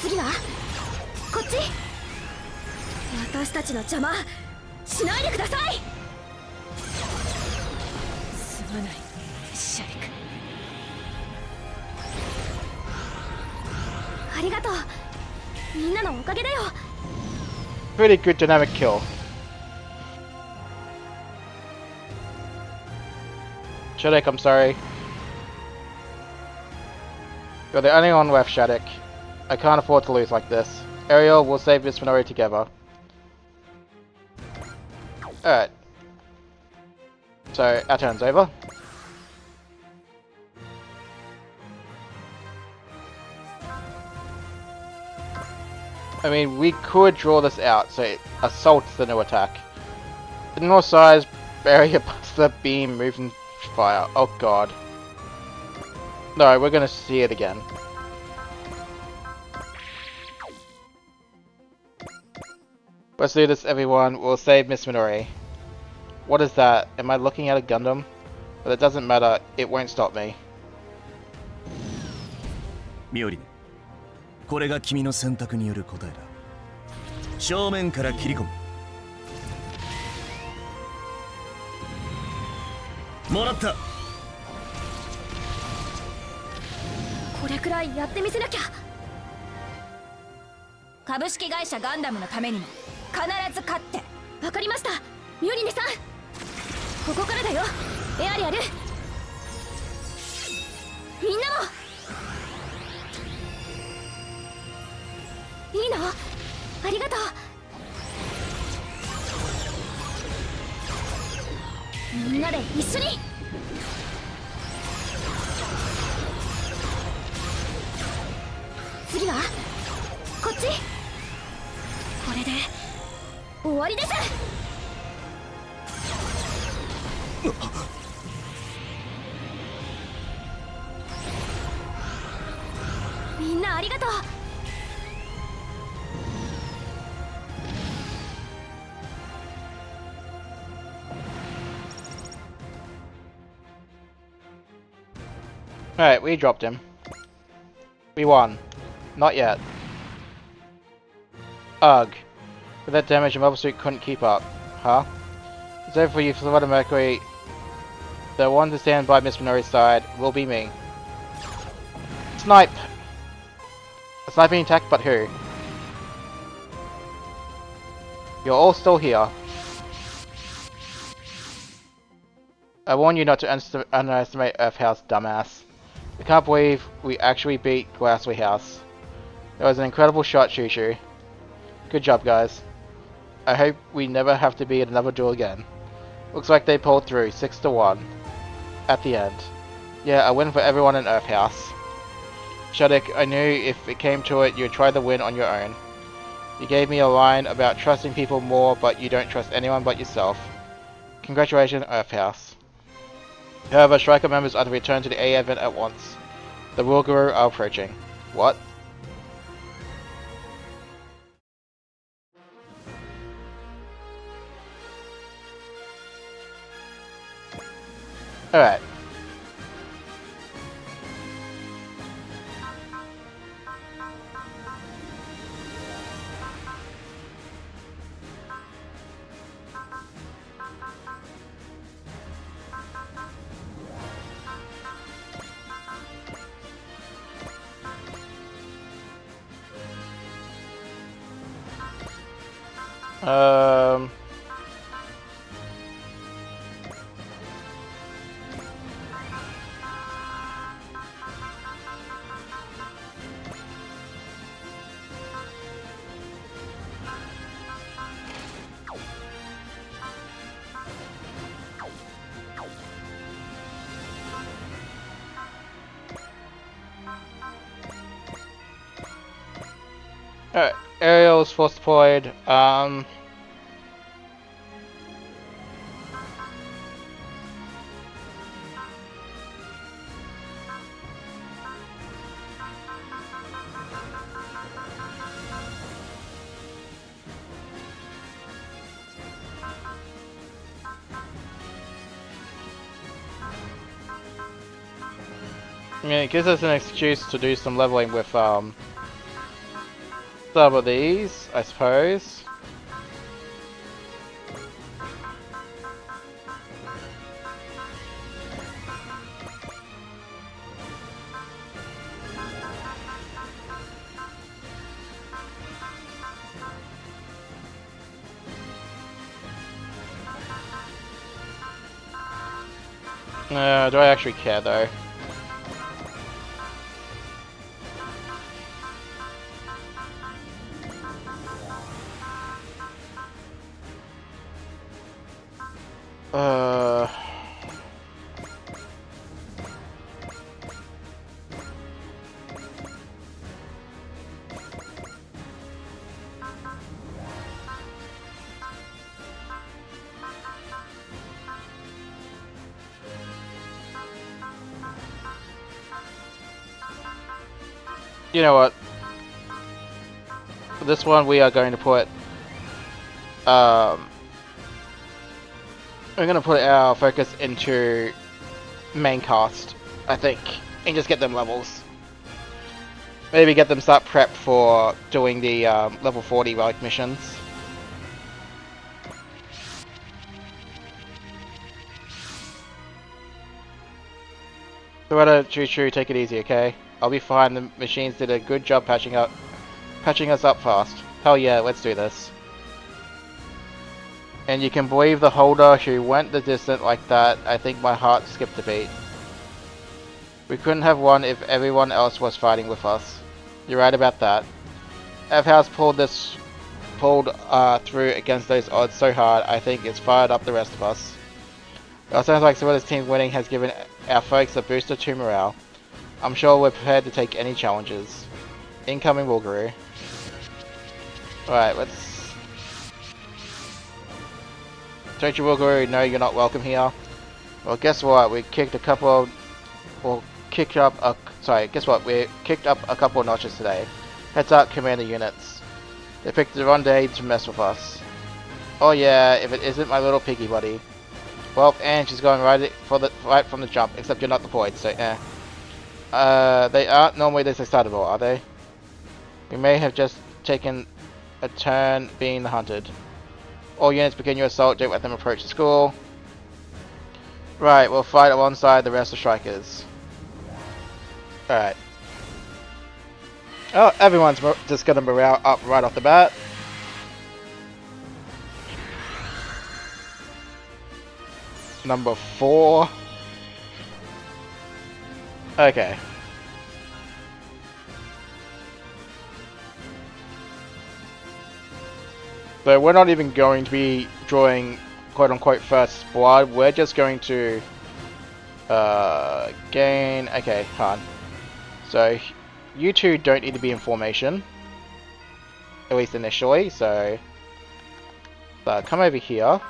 次はこっち。私たちの邪魔しないでください。すまないシャリク。ありがとう。みんなのおかげだよ。 Pretty good dynamic kill. Shadek, I'm sorry. You're the only one left, Shadek. I can't afford to lose like this. Ariel, we'll save Miss Minori together. Alright. So, our turn's over. I mean, we could draw this out, so it assaults the new attack. Ignore size, barrier, buster, beam, move and fire. Oh god. No, we're gonna see it again. Let's do this, everyone. We'll save Miss Minori. What is that? Am I looking at a Gundam? But it doesn't matter. It won't stop me. ミオリネ、これが君の選択による答えだ。正面から切り込む。もらった。これくらいやってみせなきゃ。株式会社ガンダムのためにも必ず勝って。わかりました、ミオリネさん。ここからだよ、エアリアル。みんなもいいの？ありがとう。みんなで一緒に。次はこっち。これで終わりです。みんなありがとう。Alright, we dropped him. We won. Not yet. Ugh. With that damage, your mobile suit couldn't keep up. Huh? It's over for you, Florida Mercury. The one to stand by Miss Minori's side will be me. Snipe! A sniping attack, but who? You're all still here. I warn you not to underestimate Earth House, dumbass. I can't believe we actually beat Glassway House. That was an incredible shot, Shushu. Good job, guys. I hope we never have to be in another duel again. Looks like they pulled through, 6-1. At the end. Yeah, a win for everyone in Earth House. Shudik, I knew if it came to it, you'd try the win on your own. You gave me a line about trusting people more, but you don't trust anyone but yourself. Congratulations, Earth House. However, Striker members are to return to the A event at once. The Rule Guru are approaching. What? Alright. Alright, Ariel's force deployed. I mean, it gives us an excuse to do some leveling with, some of these, I suppose. Do I actually care, though? You know what? For this one, we are going to put, we're going to put our focus into main cast, I think, and just get them levels. Maybe get them start prep for doing the level 40 relic missions. So Choo-Choo, take it easy, okay? I'll be fine. The machines did a good job patching us up fast. Hell yeah, let's do this. And you can believe the holder who went the distance like that. I think my heart skipped a beat. We couldn't have won if everyone else was fighting with us. You're right about that. F-House pulled through against those odds so hard, I think it's fired up the rest of us. It sounds like Serena's team winning has given our folks a booster to morale. I'm sure we're prepared to take any challenges. Incoming Wolgaroo. Alright, let's... Don't you Wolgaroo know you're not welcome here? Well, guess what? We kicked a couple of... Well, kicked up a... Sorry, guess what? We kicked up a couple of notches today. Heads up, commander units. They picked the wrong day to mess with us. Oh yeah, if it isn't my little piggy buddy. Well, and she's going right from the jump, except you're not deployed, so eh. They aren't normally this excitable, are they? We may have just taken a turn being hunted. All units begin your assault, don't let them approach the school. Right, we'll fight alongside the rest of strikers. Alright. Oh, everyone's just got a morale up right off the bat. Number 4. Okay. So we're not even going to be drawing quote-unquote first blood. We're just going to gain... Okay, hold on. So you two don't need to be in formation, at least initially. So come over here.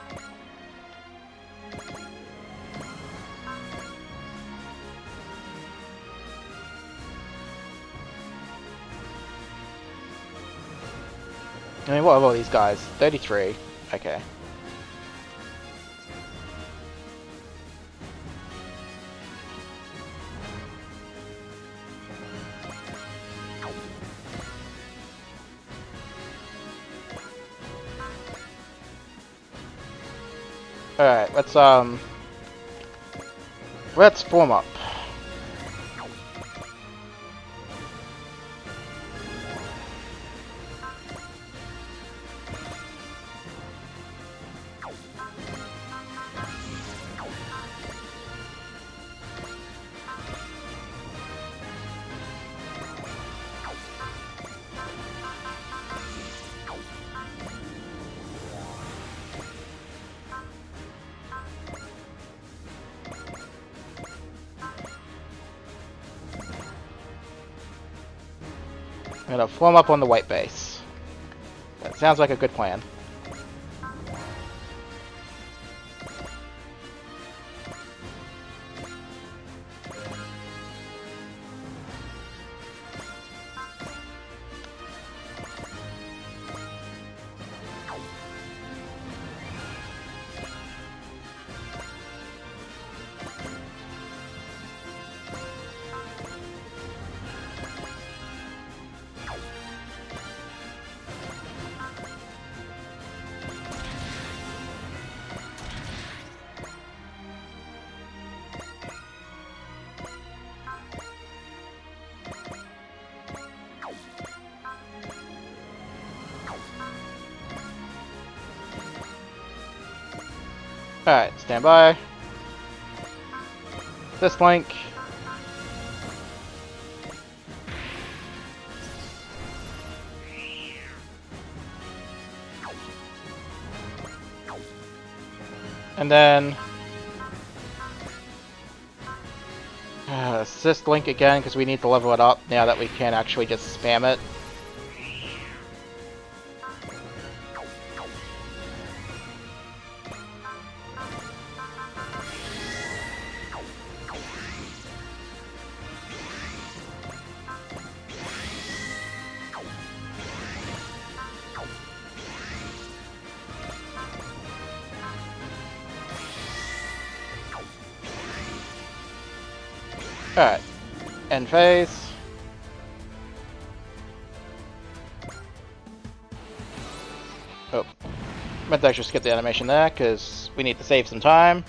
I mean, what are all these guys? 33. Okay. Alright, let's form up. I'm gonna form up on the white base. That sounds like a good plan. Alright, stand by. This flank. And then assist link again because we need to level it up now that we can actually just spam it. Alright, end phase. Oh, meant to actually skip the animation there because we need to save some time.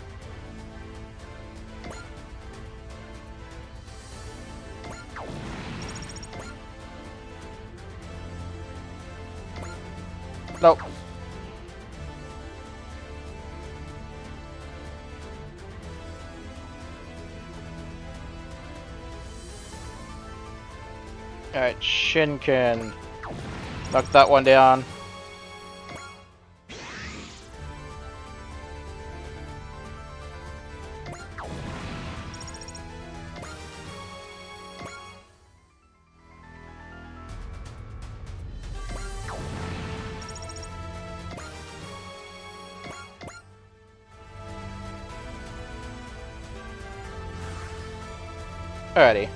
Nope. Alright, Shin can knock that one down. Alrighty.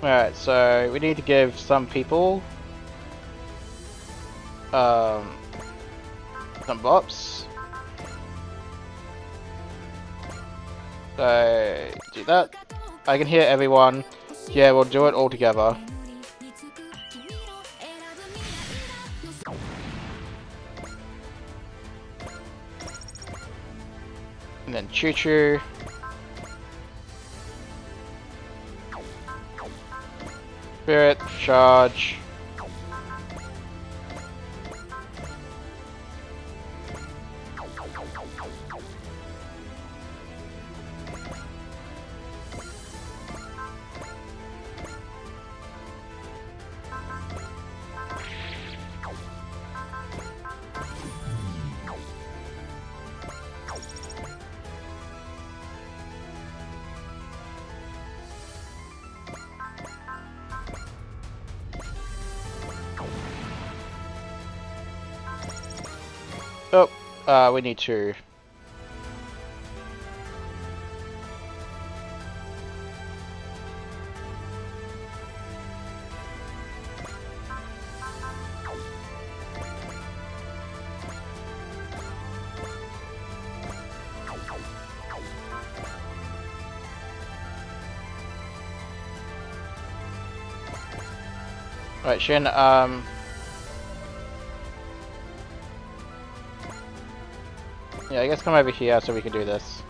Alright, so we need to give some people some bops. So do that. I can hear everyone. Yeah, we'll do it all together. And then Choo Choo. Spirit, charge. Oh, we need to. Right, Shin, yeah, I guess come over here so we can do this.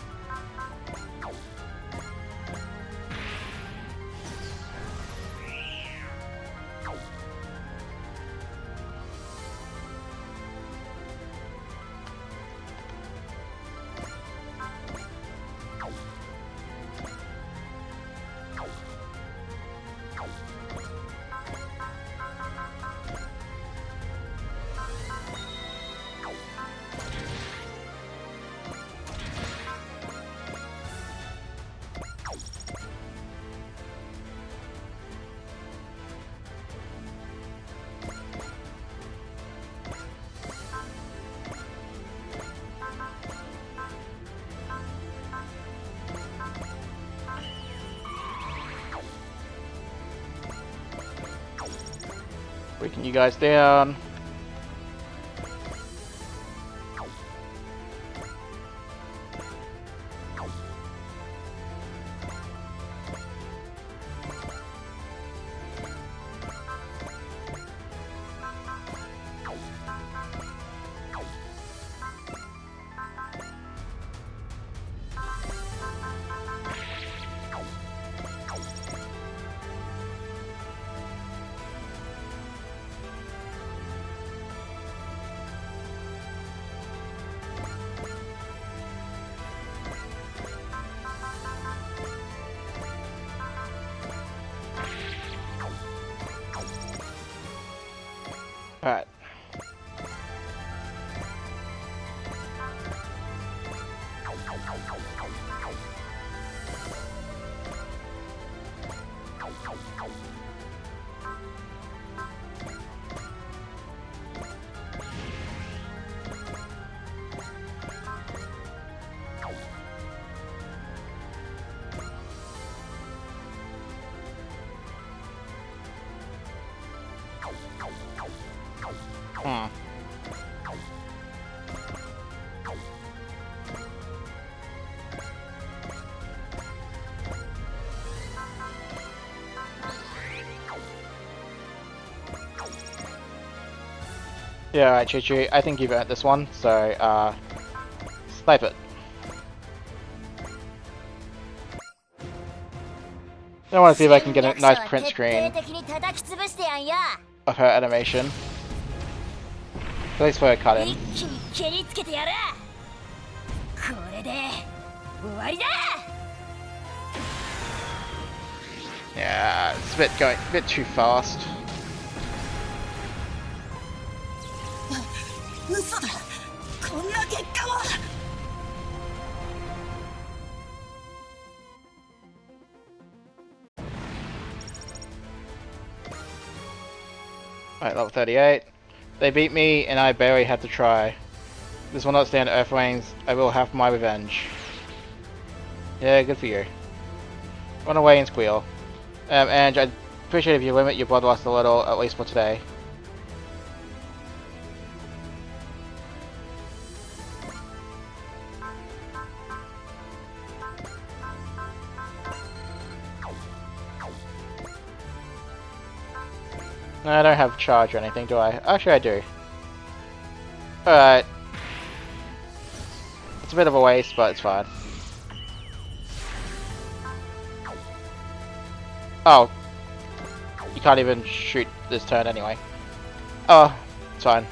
Breaking you guys down. Alright. Yeah, alright, Choo Choo. I think you've earned this one, so, snipe it. I want to see if I can get a nice print screen of her animation. At least for her cut-in. Yeah, it's a bit too fast. Alright, level 38. They beat me and I barely had to try. This will not stand Earthwings. I will have my revenge. Yeah, good for you. Run away and squeal. And I appreciate if you limit your bloodlust a little, at least for today. No, I don't have charge or anything, do I? Actually, I do. Alright. It's a bit of a waste, but it's fine. Oh. You can't even shoot this turn anyway. Oh, it's fine.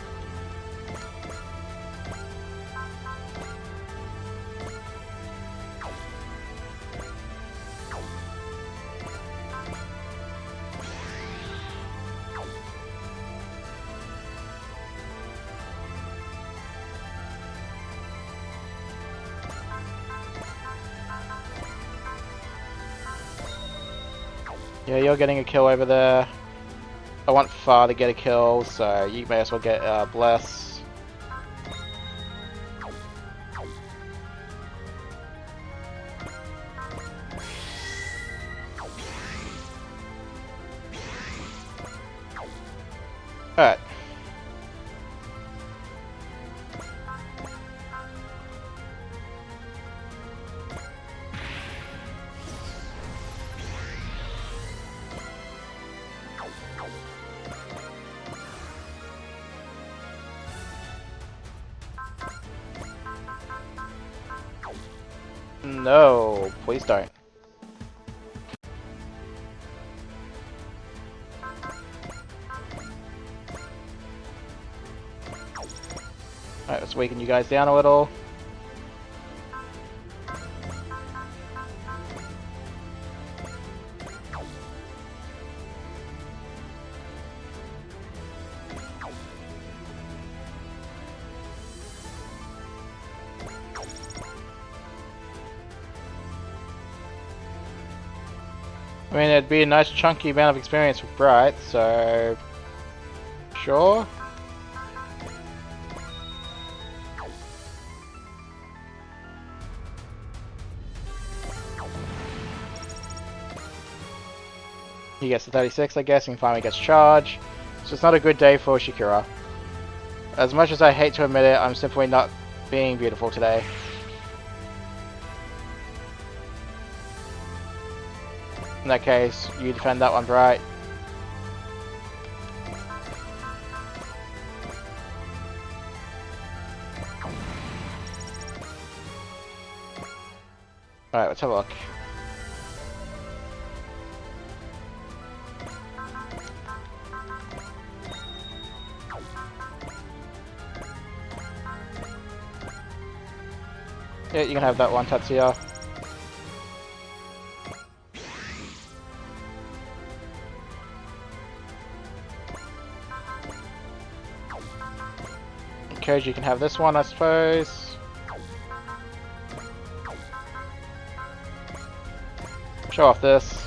Yeah, you're getting a kill over there. I want Far to get a kill, so you may as well get Bless. Alright. No, please don't. Alright, let's weaken you guys down a little. I mean, it'd be a nice chunky amount of experience with Bright, so... Sure. He gets the 36, I guess, and finally gets charge. So it's not a good day for Shakira. As much as I hate to admit it, I'm simply not being beautiful today. In that case, you defend that one, Bright. Alright, let's have a look. Yeah, you can have that one, Tatsuya. Koji, you can have this one, I suppose. Show off this.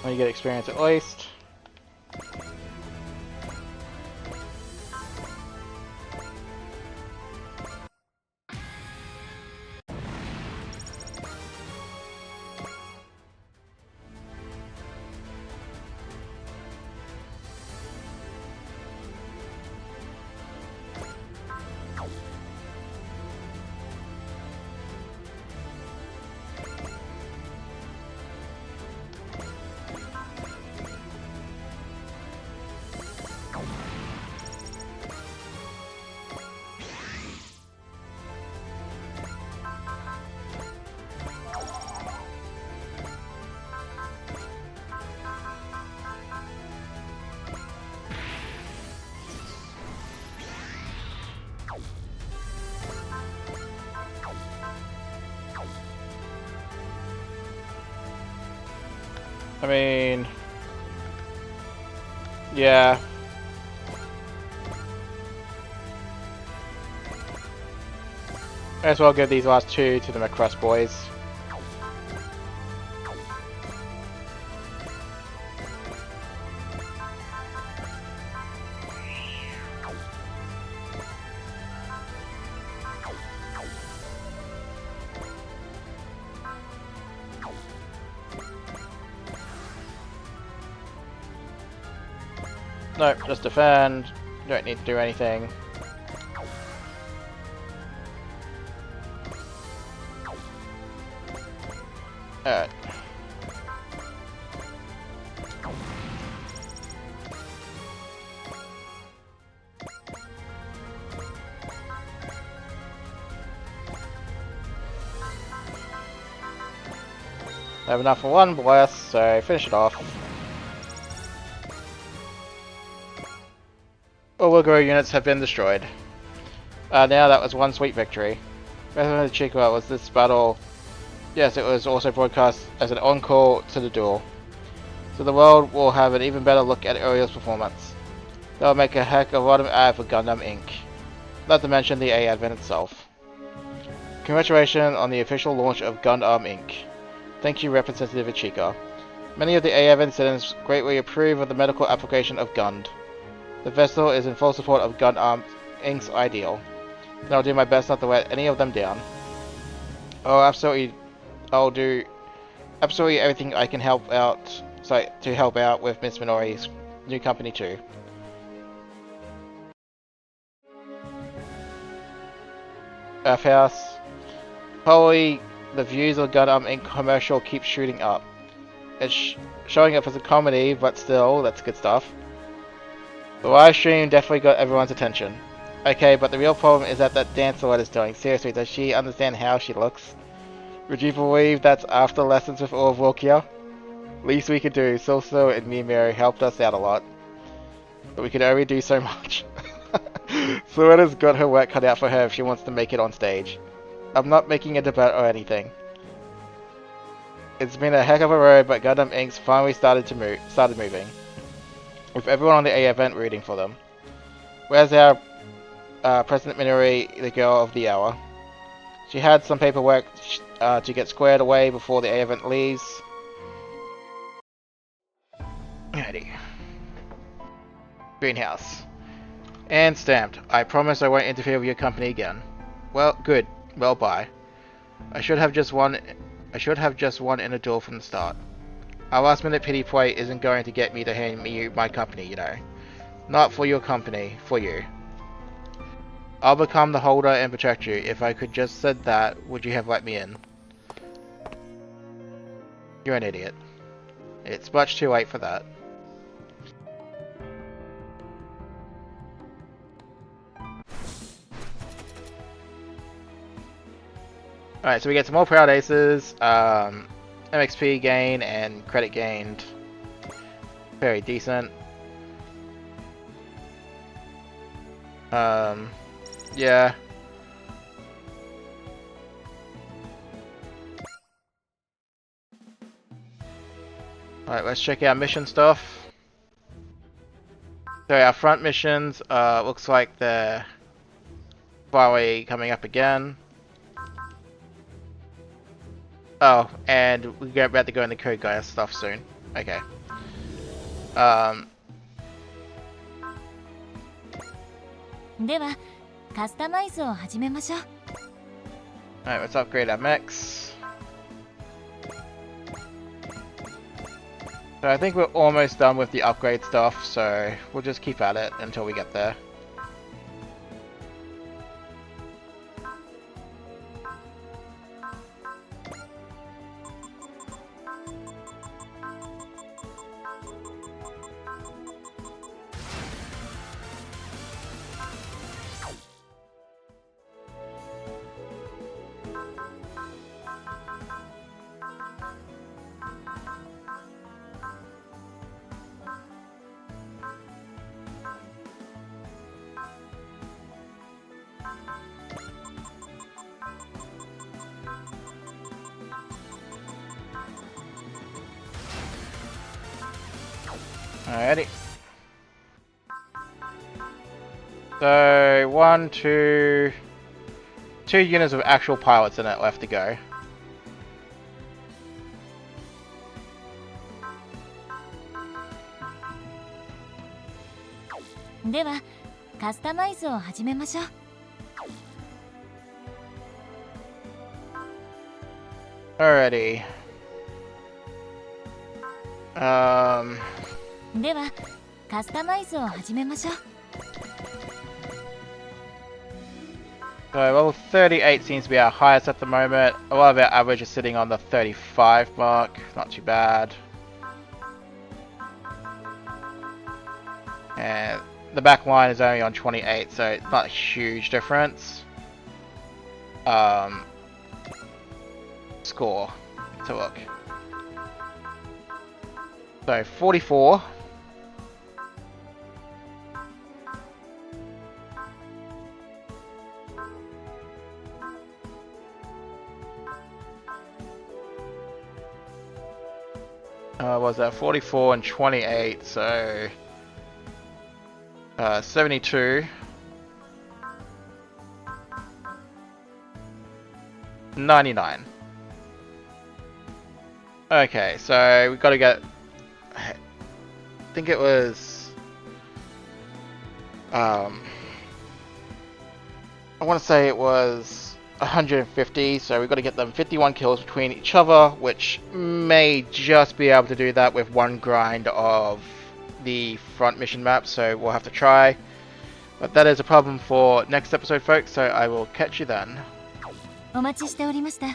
Well, you get experience at least. I mean, yeah. Might as well give these last two to the McCrust boys. Nope, just defend. Don't need to do anything. Alright. I have enough for one blast, so finish it off. All Ogre units have been destroyed. Now that was one sweet victory. Better than the Chico was this battle. Yes, it was also broadcast as an encore to the duel. So the world will have an even better look at Ariel's performance. That will make a heck of a lot of ad for Gundam Inc. Not to mention the A Advent itself. Congratulations on the official launch of Gundam Inc. Thank you, Representative Ichika. Many of the A Advent citizens greatly approve of the medical application of Gund. The vessel is in full support of Gundam Inc.'s ideal. And I'll do my best not to let any of them down. I'll do absolutely everything I can to help out with Miss Minori's new company too. Earth House. Holy, the views of Gundam Inc. commercial keep shooting up. It's showing up as a comedy, but still, that's good stuff. The live stream definitely got everyone's attention. Okay, but the real problem is that dancer is doing. Seriously, does she understand how she looks? Would you believe that's after lessons with all of Volkia? Least we could do. Silso and Mimir helped us out a lot. But we could only do so much. Sueda's got her work cut out for her if she wants to make it on stage. I'm not making a debate or anything. It's been a heck of a road, but Gundam Inc.'s finally started moving. With everyone on the A event rooting for them. Where's our President Minori, the girl of the hour? She had some paperwork to get squared away before the A event leaves. Alrighty. Greenhouse. And stamped. I promise I won't interfere with your company again. Well, good. Well, bye. I should have just won in a duel from the start. Our last minute pity play isn't going to get me to hand me my company, you know. Not for your company, for you. I'll become the holder and protect you. If I could just said that, would you have let me in? You're an idiot. It's much too late for that. Alright, so we get some more Proud Aces, MXP gain and credit gained. Very decent. Yeah. Alright, let's check out mission stuff. So our front missions, looks like they're finally coming up again. Oh, and we're about to go into Code Geass stuff soon. Okay. Alright, let's upgrade our mechs. So I think we're almost done with the upgrade stuff, so we'll just keep at it until we get there. Alrighty. So, two units of actual pilots in it left to go. ではカスタマイズを始めましょう。Alrighty. ではカスタマイズを始めましょう。 So level 38 seems to be our highest at the moment. A lot of our average is sitting on the 35 mark. Not too bad. And the back line is only on 28, so it's not a huge difference. Score. Let's have a look. So 44. Was that 44 and 28, so 72, 99. Okay, so we got to get. I think it was. I want to say it was 150, so we've got to get them 51 kills between each other, which may just be able to do that with one grind of the front mission map, so we'll have to try. But that is a problem for next episode, folks, so I will catch you then. お待ちしておりました。